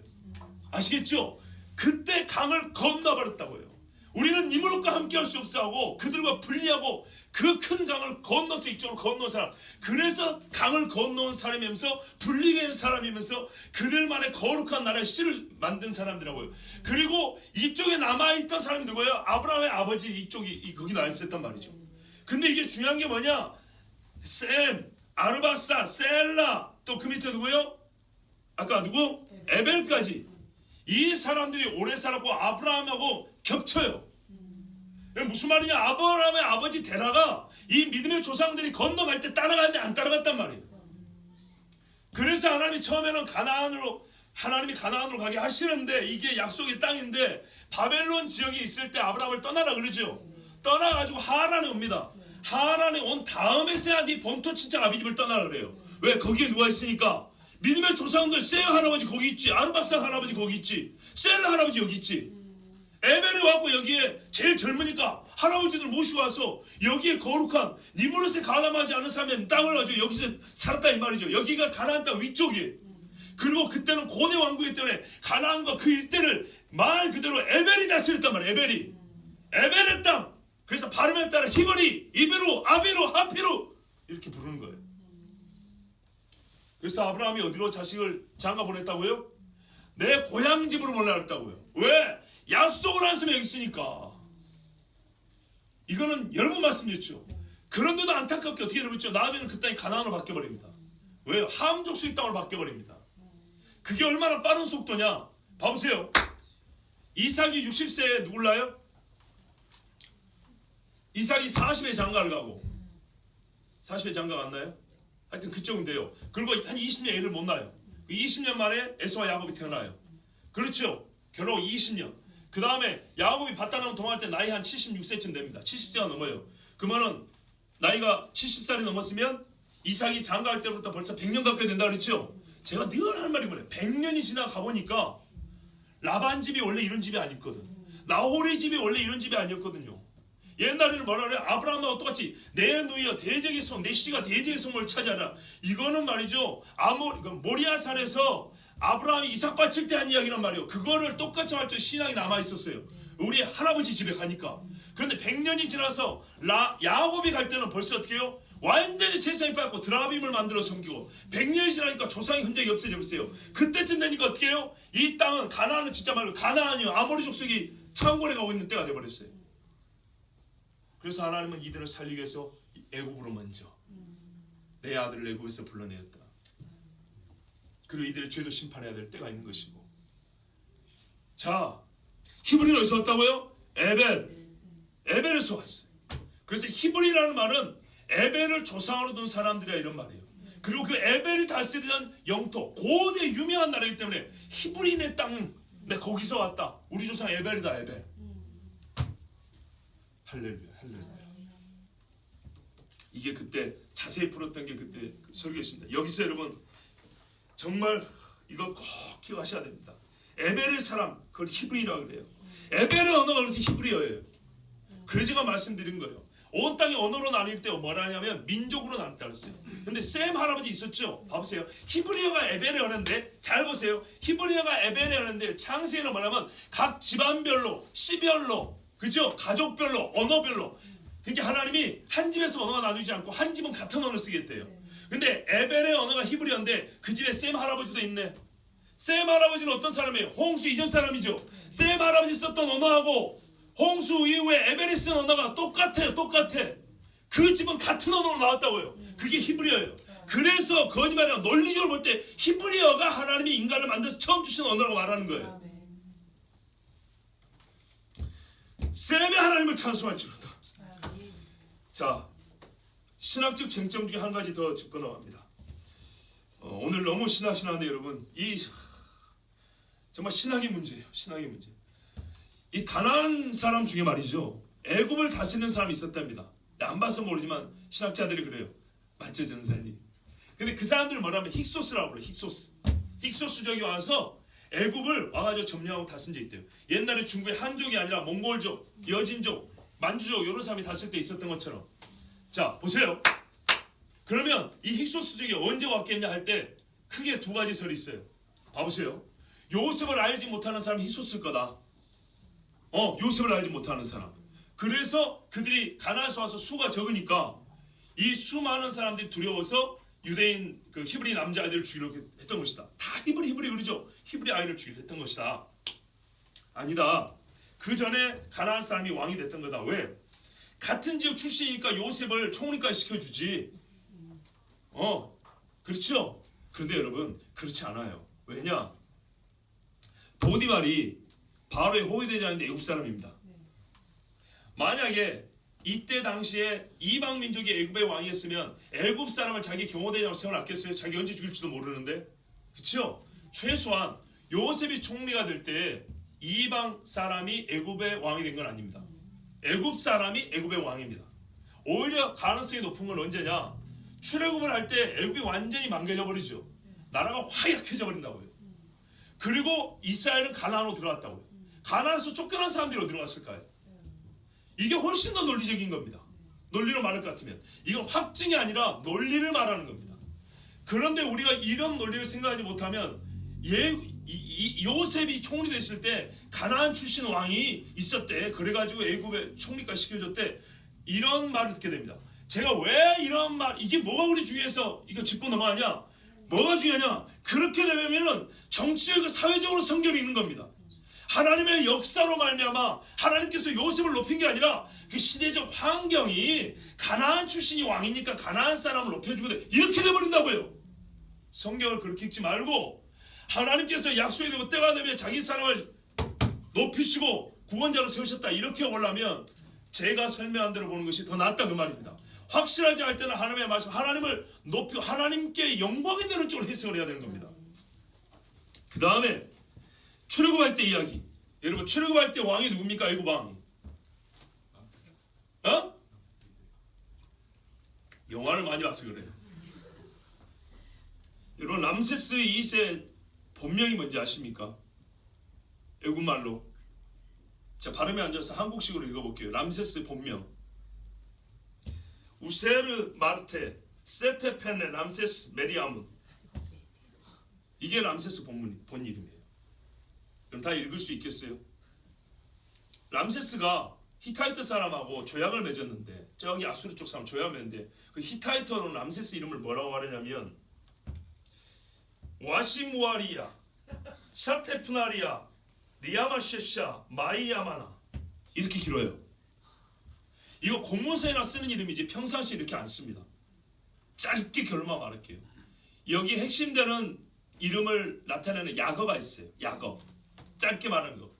[SPEAKER 1] 아시겠죠? 그때 강을 건너버렸다고요. 우리는 니므롯과 함께할 수 없어 하고 그들과 분리하고 그 큰 강을 건너서 이쪽으로 건너온 사람. 그래서 강을 건너온 사람이면서 분리게 된 사람이면서 그들만의 거룩한 나라의 씨를 만든 사람들이라고요. 그리고 이쪽에 남아있던 사람이 누구예요? 아브라함의 아버지 이쪽이 거기 남아있었단 말이죠. 근데 이게 중요한 게 뭐냐? 셈, 아르박사, 셀라 또 그 밑에 누구예요? 아까 누구? 에벨까지. 이 사람들이 오래 살았고 아브라함하고 겹쳐요. 무슨 말이냐? 아브라함의 아버지 데라가 이 믿음의 조상들이 건너갈 때 따라갔는데 안 따라갔단 말이에요. 그래서 하나님이 처음에는 하나님이 가나안으로 가게 하시는데 이게 약속의 땅인데 바벨론 지역에 있을 때 아브라함을 떠나라 그러죠. 떠나가지고 하란에 옵니다. 하란에 온 다음에서야 네 본토 친척 아비집을 떠나라 그래요. 왜? 거기에 누가 있으니까 믿음의 조상들 셀 할아버지 거기 있지, 아르박사 할아버지 거기 있지, 셀라 할아버지 여기 있지. 에벨이 와고 여기에 제일 젊으니까 할아버지들 모시고 와서 여기에 거룩한 니므롯에 가담하지 않은 사람의 땅을 가지고 여기서 살았다 이 말이죠. 여기가 가나안 땅 위쪽이에요. 그리고 그때는 고대 왕국이기 때문에 가나안과 그 일대를 말 그대로 에벨이 다스렸단 말이에요. 에벨의 땅. 그래서 발음에 따라 히브리, 이베로, 아베로, 하피로 이렇게 부르는 거예요. 그래서 아브라함이 어디로 자식을 장가 보냈다고요? 내 고향 집으로 보내랬다고요. 왜? 약속을 한 섬에 여기 있으니까. 이거는 여러 번 말씀드렸죠. 그런데도 안타깝게 어떻게 되었죠? 나중에는 그 땅이 가나안으로 바뀌어버립니다. 왜요? 함 족속의 땅으로 바뀌어버립니다. 그게 얼마나 빠른 속도냐? 봐보세요. 이삭이 60세에 누굴 낳아요? 이삭이 40에 장가를 가고 40에 장가 갔나요? 하여튼 그쪽은 돼요. 그리고 한 20년 애를 못 낳아요. 20년 만에 에서와 야곱이 태어나요. 그렇죠? 결혼 20년. 그 다음에 야곱이 바다나무 동할 때 나이 한 76세쯤 됩니다. 70세가 넘어요. 그러면은 나이가 70살이 넘었으면 이삭이 장가할 때부터 벌써 100년 가까이 된다 그랬죠? 제가 늘 할 말이 뭐래? 100년이 지나가 보니까 라반 집이 원래 이런 집이 아니었거든. 나홀의 집이 원래 이런 집이 아니었거든요. 옛날에는 뭐라 그래? 아브라함하고 똑같이 내 누이여 대적의 성, 내 씨가 대적의 성을 차지하라. 이거는 말이죠. 모리아산에서 아브라함이 이삭 바칠 때 한 이야기란 말이에요. 그거를 똑같이 할 때 신앙이 남아 있었어요. 우리 할아버지 집에 가니까. 그런데 100년이 지나서 야곱이 갈 때는 벌써 어떻게 해요? 완전히 세상이 빠졌고 드라빔을 만들어 섬기고 100년이 지나니까 조상의 흔적이 없어졌어요. 그때쯤 되니까 어떻게 해요? 이 땅은 가나안은 진짜 말로 가나안이요. 아모리 족속이 창궐해 가고 있는 때가 돼버렸어요. 그래서 하나님은 이들을 살리기 위해서 애굽으로 먼저 내 아들을 애굽에서 불러내었다. 그리고 이들의 죄도 심판해야 될 때가 있는 것이고. 자, 히브리는 어디서 왔다고요? 에벨에서 왔어요. 그래서 히브리라는 말은 에벨을 조상으로 둔 사람들이라 이런 말이에요. 그리고 그 에벨이 다스리던 영토, 고대 유명한 나라이기 때문에 히브리인의 땅, 내 거기서 왔다. 우리 조상 에벨이다, 에벨. 할렐루야, 할렐루야. 이게 그때 자세히 풀었던 게 그때 설교였습니다. 여기서 여러분 정말 이거 꼭 기억하셔야 됩니다. 에벨의 사람, 그걸 히브리라고 그래요. 에벨의 언어가 그래서 히브리어예요. 그래서 제가 말씀드린 거예요. 온 땅이 언어로 나뉠 때 뭐라 하냐면 민족으로 나눴다 그랬어요. 근데 셈 할아버지 있었죠? 봐보세요. 히브리어가 에벨의 언어인데, 잘 보세요. 히브리어가 에벨의 언어인데 창세기는 뭐냐면 각 집안별로, 시별로, 그죠? 가족별로, 언어별로. 그러니까 하나님이 한 집에서 언어가 나누지 않고 한 집은 같은 언어를 쓰겠대요. 근데 에벨의 언어가 히브리어인데 그 집에 셈 할아버지도 있네. 셈 할아버지는 어떤 사람이에요? 홍수 이전 사람이죠. 셈 할아버지 썼던 언어하고 홍수 이후에 에벨이 쓴 언어가 똑같아요. 똑같아. 그 집은 같은 언어로 나왔다고요. 그게 히브리어예요. 그래서 거짓말이야. 논리적으로 볼 때 히브리어가 하나님이 인간을 만들어서 처음 주신 언어라고 말하는 거예요. 셈의 하나님을 찬송할지로다. 자, 신학적 쟁점 중에 한 가지 더 짚고 나갑니다. 오늘 너무 신학신한데 여러분, 이 정말 신학의 문제예요. 신학의 문제. 이 가나안 사람 중에 말이죠, 애굽을 다스리는 사람이 있었답니다. 안 봐서 모르지만 신학자들이 그래요. 맞죠, 전사님? 근데 그 사람들을 뭐라면 힉소스라고 그래요. 힉소스족이 와서 애굽을 와가지고 점령하고 다스린 적 있대요. 옛날에 중국의 한족이 아니라 몽골족, 여진족, 만주족 이런 사람이 다스릴 때 있었던 것처럼. 자, 보세요. 그러면 이 힉소스족이 언제 왔겠냐 할 때 크게 두 가지 설이 있어요. 봐보세요. 요셉을 알지 못하는 사람이 힉소스일 거다. 요셉을 알지 못하는 사람. 그래서 그들이 가나안에서 와서 수가 적으니까 이 수많은 사람들이 두려워서 유대인 그 히브리 남자아이들을 죽이려고 했던 것이다. 다 히브리 그러죠. 히브리 아이를 죽이려 했던 것이다. 아니다. 그 전에 가나안 사람이 왕이 됐던 거다. 왜? 같은 지역 출신이니까 요셉을 총리까지 시켜주지. 그렇죠. 그런데 여러분 그렇지 않아요. 왜냐? 보디발이 바로의 호위대장인데 애굽 사람입니다. 만약에 이때 당시에 이방 민족이 애굽의 왕이었으면 애굽 사람을 자기 경호대장으로 세워놨겠어요? 자기 언제 죽일지도 모르는데. 그렇죠? 최소한 요셉이 총리가 될 때 이방 사람이 애굽의 왕이 된 건 아닙니다. 애굽 사람이 애굽의 왕입니다. 오히려 가능성이 높은 건 언제냐? 출애굽을 할 때 애굽이 완전히 망개져 버리죠. 나라가 확 약해져 버린다고요. 그리고 이스라엘은 가나안으로 들어갔다고요. 가나안에서 쫓겨난 사람들이 어디로 갔을까요? 이게 훨씬 더 논리적인 겁니다. 논리로 말할 것 같으면 이건 확증이 아니라 논리를 말하는 겁니다. 그런데 우리가 이런 논리를 생각하지 못하면 요셉이 총리 됐을 때 가나안 출신 왕이 있었대. 그래가지고 애굽에 총리까지 시켜줬대. 이런 말을 듣게 됩니다. 제가 왜 이런 말, 이게 뭐가 우리 중에서 이거 짚고 넘어가냐? 뭐가 중요하냐? 그렇게 되면은 정치적이고 사회적으로 성결이 있는 겁니다. 하나님의 역사로 말미암아 하나님께서 요셉을 높인 게 아니라 그 시대적 환경이 가나안 출신이 왕이니까 가나안 사람을 높여주고 이렇게 돼버린다고요. 성경을 그렇게 읽지 말고 하나님께서 약속이 되고 때가 되면 자기 사람을 높이시고 구원자로 세우셨다 이렇게 보려면 제가 설명한 대로 보는 것이 더 낫다 그 말입니다. 확실하지 않을 때는 하나님의 말씀, 하나님을 높이고 하나님께 영광이 되는 쪽으로 해석을 해야 되는 겁니다. 그 다음에 출애굽할 때 이야기. 여러분 출애굽할 때 왕이 누굽니까? 애굽 왕이. 영화를 많이 봐서 그래요. 여러분 람세스 2세 본명이 뭔지 아십니까? 애굽말로. 자, 발음에 앉아서 한국식으로 읽어볼게요. 람세스 본명. 우세르 마르테 세테페네 람세스 메리아문. 이게 람세스 본 이름이에요. 그럼 다 읽을 수 있겠어요? 람세스가 히타이트 사람하고 조약을 맺었는데 저기 아수르 쪽 사람 조약을 맺는데 그 히타이트어로는 람세스 이름을 뭐라고 말하냐면 와시무아리야 샤테프나리아 리아마셰샤 마이야마나 이렇게 길어요. 이거 공문서에나 쓰는 이름이지 평상시에 이렇게 안 씁니다. 짧게 결론만 말할게요. 여기 핵심되는 이름을 나타내는 약어가 있어요. 약어. 짧게 말하는 거.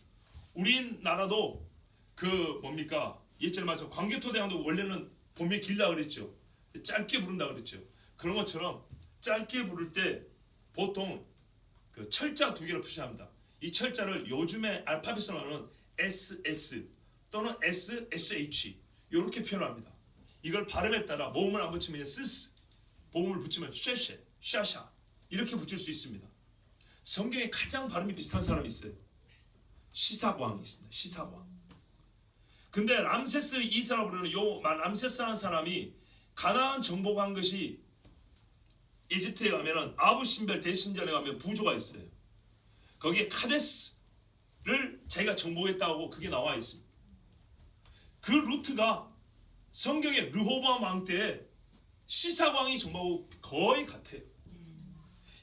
[SPEAKER 1] 우리나라도 그 뭡니까? 예전에 말해서 광개토대왕도 원래는 봄에 길다 그랬죠. 짧게 부른다 그랬죠. 그런 것처럼 짧게 부를 때 보통 그 철자 두 개로 표시합니다. 이 철자를 요즘에 알파벳으로 하는 SS 또는 SSH 이렇게 표현합니다. 이걸 발음에 따라 모음을 안 붙이면 스스, 모음을 붙이면 쉐쉐, 샤샤 이렇게 붙일 수 있습니다. 성경에 가장 발음이 비슷한 사람이 있어요. 시삭왕이 있습니다. 시삭왕. 근데 람세스 2세라고 부르는 요 람세스라는 사람이 가나안 정복한 것이 이집트에 가면은 아부신벨 대신전에 가면 부조가 있어요. 거기에 카데스를 자기가 정복했다고 그게 나와 있습니다. 그 루트가 성경의 르호보암 왕 때에 시삭 왕이 정복하고 거의 같아요.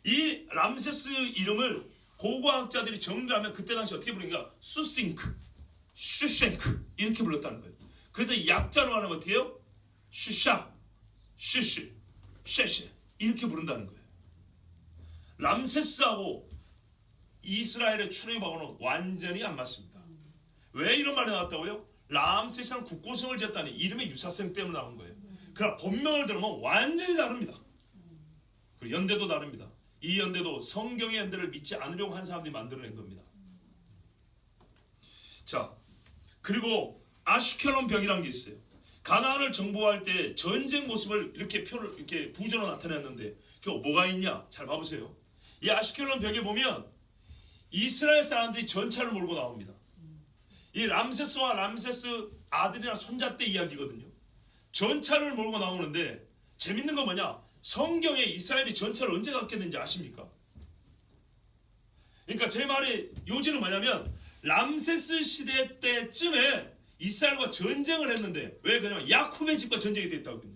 [SPEAKER 1] 이 람세스 이름을 고고학자들이 정리하면 그때 당시 어떻게 부르니까 수싱크, 슈쉔크 이렇게 불렀다는 거예요. 그래서 약자로 하면 어떻게 해요? 슈샤, 슈슈, 쉐쉐 이렇게 부른다는 거예요. 람세스하고 이스라엘의 출애굽하고는 완전히 안 맞습니다. 왜 이런 말이 나왔다고요? 람세스랑 국고성을 지었다니 이름의 유사성 때문에 나온 거예요. 그러나 본명을 들으면 완전히 다릅니다. 그리고 연대도 다릅니다. 이 연대도 성경의 연대를 믿지 않으려고 한 사람들이 만들어낸 겁니다. 자, 그리고 아슈켈론 벽이라는 게 있어요. 가나안을 정복할 때 전쟁 모습을 이렇게 표를 이렇게 부조로 나타냈는데 그 뭐가 있냐? 잘 봐보세요. 이 아슈켈론 벽에 보면 이스라엘 사람들이 전차를 몰고 나옵니다. 이 람세스와 람세스 아들이나 손자 때 이야기거든요. 전차를 몰고 나오는데 재밌는 건 뭐냐? 성경에 이스라엘이 전차를 언제 갖겠는지 아십니까? 그러니까 제 말의 요지는 뭐냐면 람세스 시대 때쯤에 이스라엘과 전쟁을 했는데 왜 그러냐면 야콥의 집과 전쟁이 됐다거든요.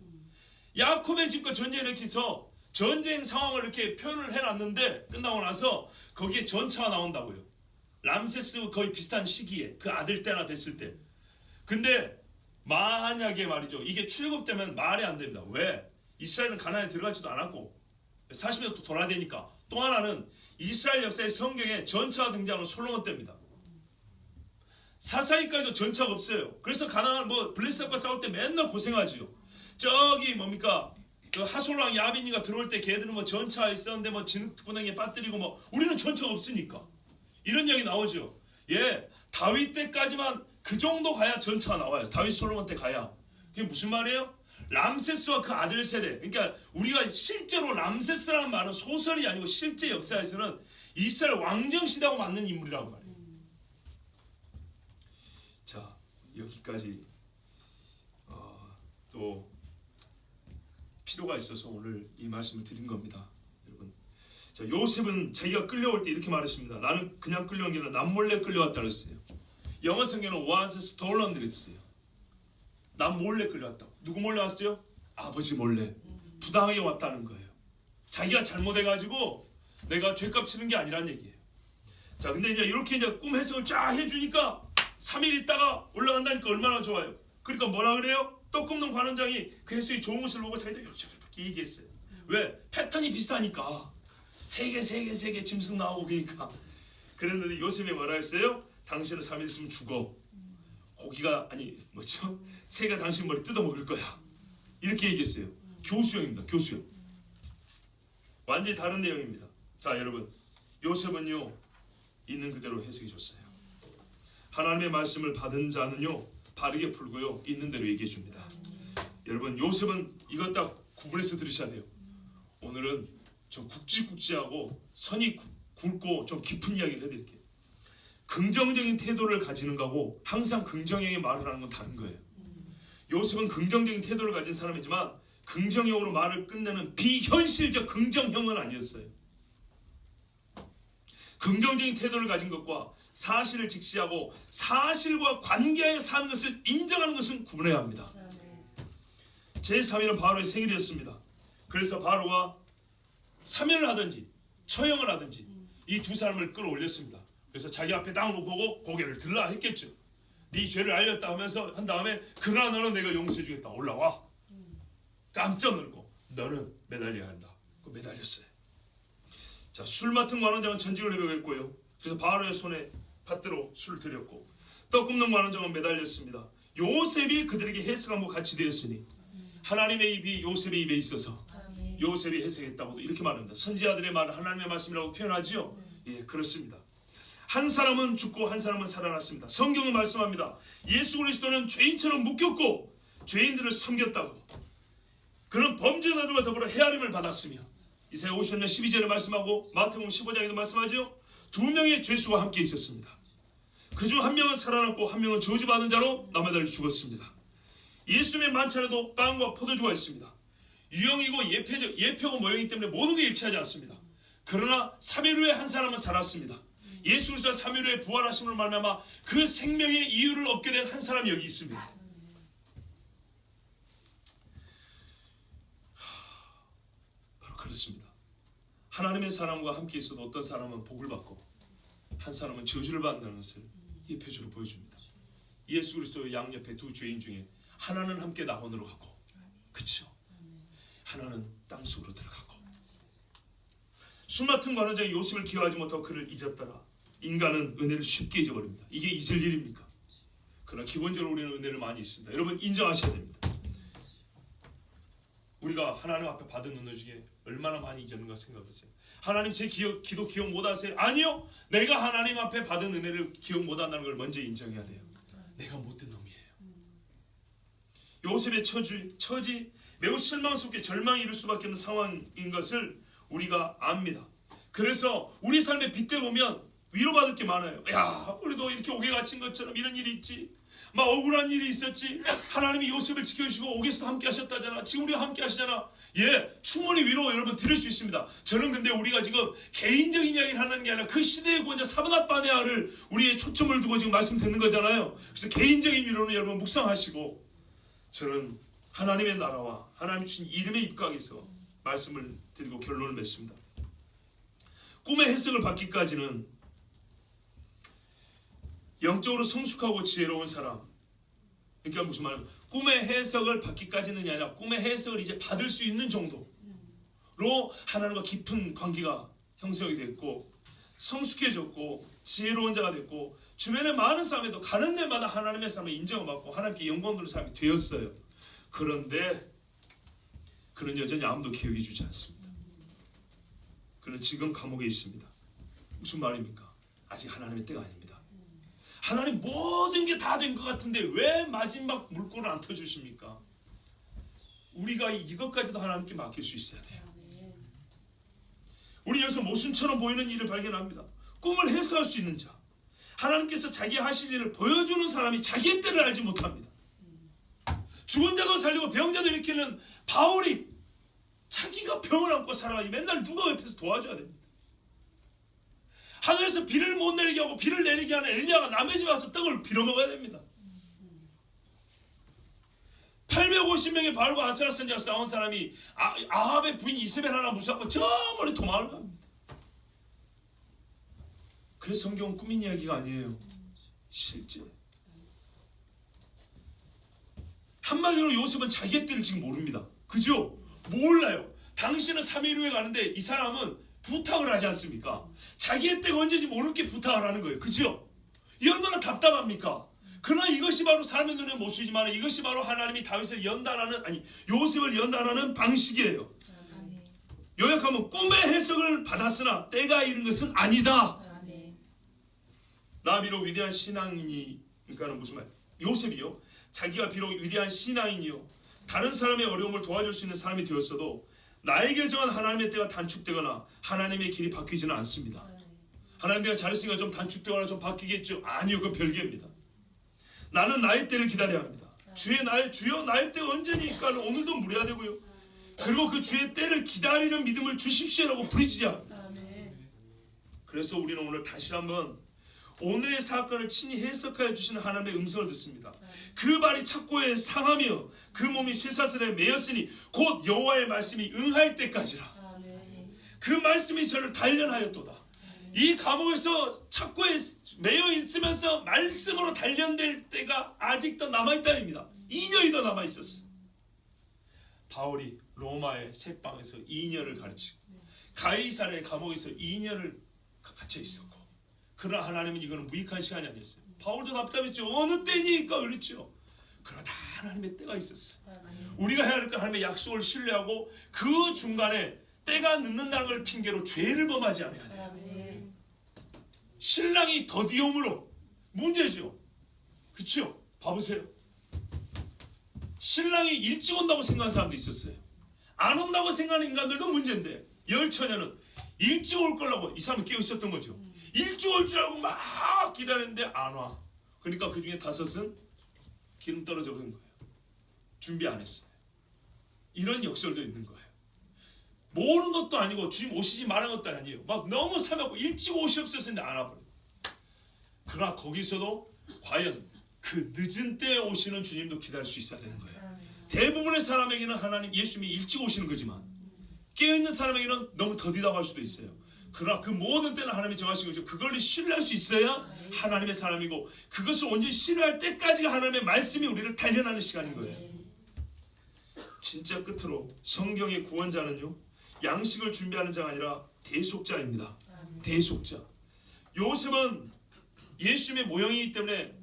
[SPEAKER 1] 야콥의 집과 전쟁을 이렇게 해서 전쟁 상황을 이렇게 표현을 해놨는데 끝나고 나서 거기에 전차가 나온다고요. 람세스 거의 비슷한 시기에 그 아들 때나 됐을 때. 근데 만약에 말이죠. 이게 출애굽되면 말이 안 됩니다. 왜? 이스라엘은 가나안에 들어가지도 않았고 40년 또 돌아야 되니까. 또 하나는 이스라엘 역사의 성경에 전차가 등장하는 솔로몬 때입니다. 사사기까지도 전차가 없어요. 그래서 가나안 블레셋과 싸울 때 맨날 고생하지요. 저기 뭡니까? 그 하솔왕 야빈이가 들어올 때 걔들은 전차 있었는데 진흙구덩이에 빠뜨리고 우리는 전차가 없으니까 이런 이야기 나오죠. 예, 다윗 때까지만 그 정도 가야 전차가 나와요. 다윗 솔로몬 때 가야. 그게 무슨 말이에요? 람세스와 그 아들 세대. 그러니까 우리가 실제로 람세스라는 말은 소설이 아니고 실제 역사에서는 이스라엘 왕정 시대하고 맞는 인물이라고 말해요. 자, 여기까지 또 필요가 있어서 오늘 이 말씀을 드린 겁니다. 여러분, 자, 요셉은 자기가 끌려올 때 이렇게 말했습니다. 나는 그냥 끌려온 게 아니라 남몰래 끌려왔다 그랬어요. 영어 성경은 was stolen 그랬어요. 남 몰래 끌려왔다고. 누구 몰래 왔어요? 아버지 몰래. 부당하게 왔다는 거예요. 자기가 잘못해가지고 내가 죄값 치는 게 아니란 얘기예요. 자, 근데 이제 이렇게 이제 꿈 해석을 쫙 해주니까 3일 있다가 올라간다니까 얼마나 좋아요. 그러니까 뭐라 그래요? 떡 굽는 관원장이 그 해석이 좋은 것을 보고 자기도 이렇게 얘기했어요. 왜? 패턴이 비슷하니까. 세 개 짐승 나오고 그러니까. 그랬는데 요셉이 뭐라 했어요? 당신은 3일 있으면 죽어. 고기가 새가 당신 머리 뜯어먹을 거야. 이렇게 얘기했어요. 교수형입니다. 교수형. 완전히 다른 내용입니다. 자, 여러분, 요셉은요 있는 그대로 해석해 줬어요. 하나님의 말씀을 받은 자는요 바르게 풀고요 있는 대로 얘기해 줍니다. 여러분, 요셉은 이것 딱 구분해서 들으셔야 돼요. 오늘은 좀 굵직굵직하고 선이 굵고 좀 깊은 이야기를 해드릴게요. 긍정적인 태도를 가지는 거하고 항상 긍정형의 말을 하는 건 다른 거예요. 요셉은 긍정적인 태도를 가진 사람이지만 긍정형으로 말을 끝내는 비현실적 긍정형은 아니었어요. 긍정적인 태도를 가진 것과 사실을 직시하고 사실과 관계하여 사는 것을 인정하는 것은 구분해야 합니다. 제3일은 바로의 생일이었습니다. 그래서 바로가 사면을 하든지 처형을 하든지 이 두 사람을 끌어올렸습니다. 그래서 자기 앞에 땅을 놓고 고개를 들라 했겠죠. 네 죄를 알렸다 하면서 한 다음에 그러나 너는 내가 용서해 주겠다. 올라와. 깜짝 놀고 너는 매달려야 한다. 매달렸어요. 자, 술 맡은 관원장은 전직을 회복했고요. 그래서 바로의 손에 받들어 술을 드렸고, 떡 굽는 관원장은 매달렸습니다. 요셉이 그들에게 해석하고 같이 되었으니 하나님의 입이 요셉의 입에 있어서 요셉이 해석했다고도 이렇게 말합니다. 선지자들의 말은 하나님의 말씀이라고 표현하지요. 예, 그렇습니다. 한 사람은 죽고 한 사람은 살아났습니다. 성경은 말씀합니다. 예수 그리스도는 죄인처럼 묶였고 죄인들을 섬겼다고. 그는 범죄자들과 더불어 헤아림을 받았으며, 이사야 53장 12절에 말씀하고 마태복음 15장에도 말씀하죠. 두 명의 죄수와 함께 있었습니다. 그중 한 명은 살아났고 한 명은 저주받은 자로 남아달려 죽었습니다. 예수님의 만찬에도 빵과 포도주가 있습니다. 유형이고 예표고 모형이기 때문에 모든 게 일치하지 않습니다. 그러나 3일 후에 한 사람은 살았습니다. 예수 그리스도가 3일 후에 부활하심으로 말미암아 그 생명의 이유를 얻게 된 한 사람이 여기 있습니다. 바로 그렇습니다. 하나님의 사람과 함께 있어도 어떤 사람은 복을 받고 한 사람은 저주를 받는다는 것을 이 표적으로 보여줍니다. 예수 그리스도의 양옆에 두 죄인 중에 하나는 함께 낙원으로 가고, 그렇죠? 하나는 땅속으로 들어가고. 술 맡은 관원장이 요셉을 기억하지 못하고 그를 잊었더라. 인간은 은혜를 쉽게 잊어버립니다. 이게 잊을 일입니까? 그러나 기본적으로 우리는 은혜를 많이 있습니다. 여러분 인정하셔야 됩니다. 우리가 하나님 앞에 받은 은혜 중에 얼마나 많이 잊었는가 생각하세요. 하나님 제 기도 기억 못하세요? 아니요. 내가 하나님 앞에 받은 은혜를 기억 못한다는 걸 먼저 인정해야 돼요. 내가 못된 놈이에요. 요셉의 처지 매우 실망스럽게 절망에 이를 수밖에 없는 상황인 것을 우리가 압니다. 그래서 우리 삶의 빗대 보면 위로받을 게 많아요. 야, 우리도 이렇게 옥에 갇힌 것처럼 이런 일이 있지. 막 억울한 일이 있었지. 하나님이 요셉을 지켜주시고 옥에서도 함께 하셨다잖아. 지금 우리가 함께 하시잖아. 예, 충분히 위로 여러분 들을 수 있습니다. 저는 근데 우리가 지금 개인적인 이야기를 하는 게 아니라 그 시대의 권자 사브낫바네아를 우리의 초점을 두고 지금 말씀 듣는 거잖아요. 그래서 개인적인 위로는 여러분 묵상하시고, 저는 하나님의 나라와 하나님 주신 이름의 입각에서 말씀을 드리고 결론을 맺습니다. 꿈의 해석을 받기까지는 영적으로 성숙하고 지혜로운 사람, 그러니까 무슨 말이냐면 꿈의 해석을 받기까지는 아니라 꿈의 해석을 이제 받을 수 있는 정도로 하나님과 깊은 관계가 형성이 됐고 성숙해졌고 지혜로운 자가 됐고 주변의 많은 사람에도 가는 데마다 하나님의 사람을 인정을 받고 하나님께 영광 돌리는 사람이 되었어요. 그런데 그는 여전히 아무도 기억해 주지 않습니다. 그는 지금 감옥에 있습니다. 무슨 말입니까? 아직 하나님의 때가 아닙니다. 하나님 모든 게 다 된 것 같은데 왜 마지막 물꼬를 안 터주십니까? 우리가 이것까지도 하나님께 맡길 수 있어야 돼요. 우리 여기서 모순처럼 보이는 일을 발견합니다. 꿈을 해석할 수 있는 자, 하나님께서 자기 하실 일을 보여주는 사람이 자기의 때를 알지 못합니다. 죽은 자도 살리고 병자도 일으키는 바울이 자기가 병을 안고 살아가니 맨날 누가 옆에서 도와줘야 됩니다. 하늘에서 비를 못 내리게 하고 비를 내리게 하는 엘리야가 남의 집에 가서 떡을 빌어먹어야 됩니다. 850명의 바알과 아세라 선지자가 싸운 사람이 아합의 부인 이세벨 하나 무사하고 저 멀리 도망을 갑니다. 그래서 성경은 꾸민 이야기가 아니에요. 실제. 한마디로 요셉은 자기의 때를 지금 모릅니다. 그죠? 몰라요. 당신은 3일 후에 가는데 이 사람은 부탁을 하지 않습니까? 자기의 때가 언제인지 모르는 게 부탁을 하는 거예요. 그죠? 이 얼마나 답답합니까? 그러나 이것이 바로 사람의 눈에 못 쓰이지만 이것이 바로 하나님이 다윗을 연단하는, 아니 요셉을 연단하는 방식이에요. 요약하면 꿈의 해석을 받았으나 때가 이른 것은 아니다. 나 비록 위대한 신앙인이, 그러니까는 무슨 말? 요셉이요. 자기가 비록 위대한 신앙인이요, 다른 사람의 어려움을 도와줄 수 있는 사람이 되었어도 나에게 정한 하나님의 때가 단축되거나 하나님의 길이 바뀌지는 않습니다. 하나님 때가 잘했으니까 좀 단축되거나 좀 바뀌겠죠. 아니요, 그건 별개입니다. 나는 나의 때를 기다려야 합니다. 주여 나의 때가 언제니까 오늘도 물어야 되고요. 그리고 그 주의 때를 기다리는 믿음을 주십시오라고 부르짖어야 합니다. 그래서 우리는 오늘 다시 한번 오늘의 사건을 친히 해석하여 주시는 하나님의 음성을 듣습니다. 그 발이 착고에 상하며 그 몸이 쇠사슬에 매였으니 곧 여호와의 말씀이 응할 때까지라. 그 말씀이 저를 단련하였도다. 이 감옥에서 착고에 매여 있으면서 말씀으로 단련될 때가 아직도 남아있다입니다. 2년이 더 남아있었어. 바울이 로마의 새방에서 2년을 가르치고 가이사랴의 감옥에서 2년을 갇혀 있었고, 그러나 하나님은 이거는 무익한 시간이 아니었어요. 바울도 답답했죠. 어느 때니까 그랬죠. 그러나 다 하나님의 때가 있었어요. 우리가 해야 할 건 하나님의 약속을 신뢰하고 그 중간에 때가 늦는다는 걸 핑계로 죄를 범하지 않아야 돼요. 신랑이 더디움으로 문제죠. 그렇죠? 봐보세요. 신랑이 일찍 온다고 생각하는 사람도 있었어요. 안 온다고 생각하는 인간들도 문제인데, 열처녀는 일찍 올 거라고 이 사람은 깨어 있었던 거죠. 일찍 올 줄 알고 막 기다렸는데 안 와. 그러니까 그 중에 5은 기름 떨어져 버린 거예요. 준비 안 했어요. 이런 역설도 있는 거예요. 모르는 것도 아니고 주님 오시지 말한 것도 아니에요. 막 너무 사명하고 일찍 오시옵소서 안 와버려요. 그러나 거기서도 과연 그 늦은 때에 오시는 주님도 기다릴 수 있어야 되는 거예요. 대부분의 사람에게는 하나님 예수님이 일찍 오시는 거지만, 깨어있는 사람에게는 너무 더디다고 할 수도 있어요. 그러나 그 모든 때는 하나님이 정하신 거죠. 그걸 신뢰할 수 있어야 하나님의 사람이고, 그것을 온전히 신뢰할 때까지가 하나님의 말씀이 우리를 단련하는 시간인 거예요. 진짜 끝으로 성경의 구원자는요, 양식을 준비하는 자가 아니라 대속자입니다. 대속자. 요셉은 예수님의 모형이기 때문에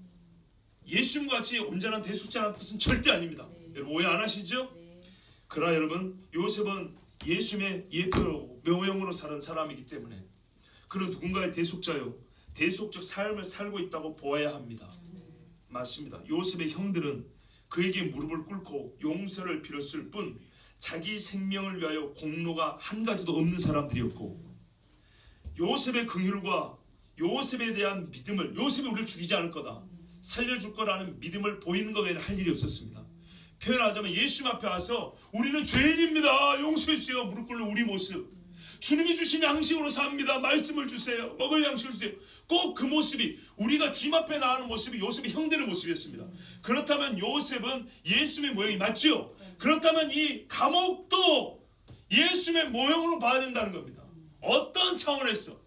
[SPEAKER 1] 예수님과 같이 온전한 대속자라는 뜻은 절대 아닙니다. 여러분 오해 안 하시죠? 그러나 여러분, 요셉은 예수님의 예표로 모형으로 사는 사람이기 때문에 그는 누군가의 대속자요, 대속적 삶을 살고 있다고 보아야 합니다. 맞습니다. 요셉의 형들은 그에게 무릎을 꿇고 용서를 빌었을 뿐 자기 생명을 위하여 공로가 한 가지도 없는 사람들이었고, 요셉의 긍휼과 요셉에 대한 믿음을, 요셉이 우리를 죽이지 않을 거다, 살려줄 거라는 믿음을 보이는 것 외에는 할 일이 없었습니다. 표현하자면 예수님 앞에 와서 우리는 죄인입니다, 용서해 주세요, 무릎 꿇는 우리 모습, 주님이 주신 양식으로 삽니다, 말씀을 주세요, 먹을 양식을 주세요. 꼭 그 모습이, 우리가 주님 앞에 나가는 모습이 요셉의 형들의 모습이었습니다. 그렇다면 요셉은 예수님의 모형이 맞죠? 그렇다면 이 감옥도 예수님의 모형으로 봐야 된다는 겁니다. 어떤 차원에서?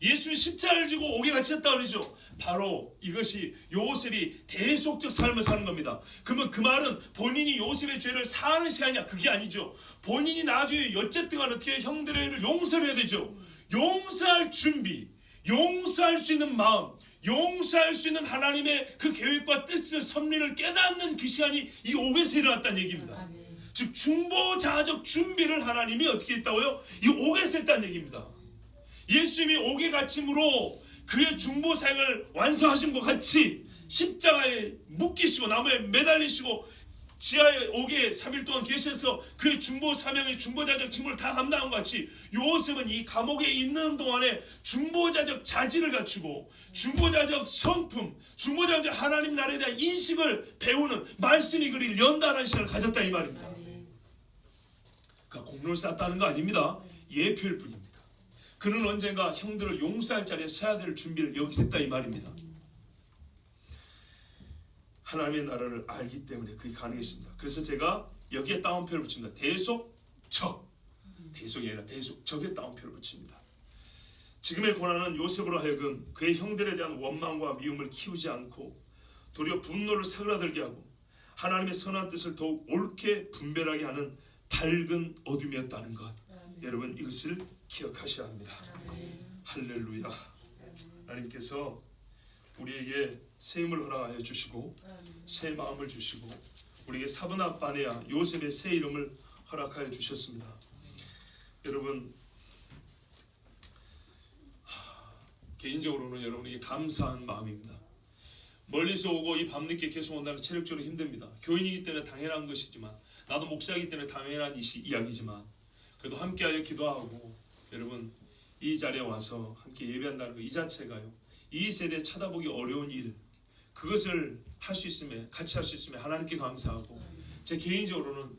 [SPEAKER 1] 예수님이 십자가를 지고 옥에 갇혔다 그러죠. 바로 이것이 요셉이 대속적 삶을 사는 겁니다. 그러면 그 말은 본인이 요셉의 죄를 사하는 시간이냐? 그게 아니죠. 본인이 나중에 어쨌든 어떻게 형들의 용서를 해야 되죠. 용서할 준비, 용서할 수 있는 마음, 용서할 수 있는 하나님의 그 계획과 뜻을, 섭리를 깨닫는 그 시간이 이 옥에서 일어났다는 얘기입니다. 즉 중보자적 준비를 하나님이 어떻게 했다고요? 이 옥에서 했다는 얘기입니다. 예수님이 옥에 갇힘으로 그의 중보 사역을 완성하신 것 같이 십자가에 묶이시고 나무에 매달리시고 지하의 옥에 3일 동안 계셔서 그의 중보 사명의 중보자적 직무를 다 감당한 것 같이, 요셉은 이 감옥에 있는 동안에 중보자적 자질을 갖추고 중보자적 성품, 중보자적 하나님 나라에 대한 인식을 배우는, 말씀이 그를 연단하는 시간을 가졌다 이 말입니다. 그러니까 공로를 쌓았다는 거 아닙니다. 예표일 뿐입니다. 그는 언젠가 형들을 용서할 자리에 서야 될 준비를 여기서 했다 이 말입니다. 하나님의 나라를 알기 때문에 그게 가능했습니다. 그래서 제가 여기에 따옴표를 붙입니다. 대속적, 대속이 아니라 대속적에 따옴표를 붙입니다. 지금의 고난은 요셉으로 하여금 그의 형들에 대한 원망과 미움을 키우지 않고 도리어 분노를 사그라들게 하고 하나님의 선한 뜻을 더욱 옳게 분별하게 하는 밝은 어둠이었다는 것, 여러분 이것을 기억하셔야 합니다. 할렐루야. 하나님께서 우리에게 새 힘을 허락하여 주시고 새 마음을 주시고 우리에게 사브나 바네아 요셉의 새 이름을 허락하여 주셨습니다. 여러분 개인적으로는 여러분에게 감사한 마음입니다. 멀리서 오고 이 밤늦게 계속 온다는 체력적으로 힘듭니다. 교인이기 때문에 당연한 것이지만, 나도 목사이기 때문에 당연한 이야기지만, 그래도 함께하여 기도하고 여러분 이 자리에 와서 함께 예배한다는 것 이 자체가요, 이 세대에 쳐다보기 어려운 일, 그것을 할 수 있음에, 같이 할 수 있음에 하나님께 감사하고, 제 개인적으로는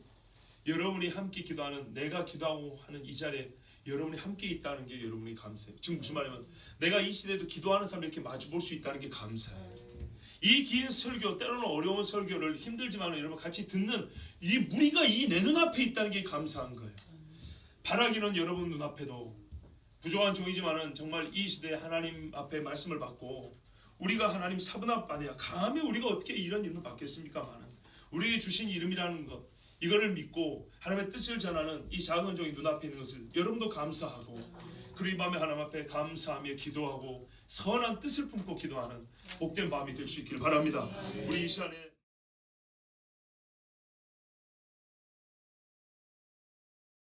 [SPEAKER 1] 여러분이 함께 기도하는, 내가 기도하고 하는 이 자리에 여러분이 함께 있다는 게 여러분이 감사해요. 지금 무슨 말이냐면 내가 이 시대에도 기도하는 사람을 이렇게 마주 볼 수 있다는 게 감사해요. 이 긴 설교, 때로는 어려운 설교를 힘들지만 여러분 같이 듣는 이 무리가 이 내 눈앞에 있다는 게 감사한 거예요. 바라기는 여러분 눈앞에도 부족한 종이지만은 정말 이 시대에 하나님 앞에 말씀을 받고 우리가 하나님 사브나 바네아, 감히 우리가 어떻게 이런 이름을 받겠습니까마는 우리에게 주신 이름이라는 것, 이거를 믿고 하나님의 뜻을 전하는 이 작은 종이 눈앞에 있는 것을 여러분도 감사하고, 그리고 이 밤에 하나님 앞에 감사하며 기도하고 선한 뜻을 품고 기도하는 복된 밤이 될 수 있기를 바랍니다. 우리 이 시간에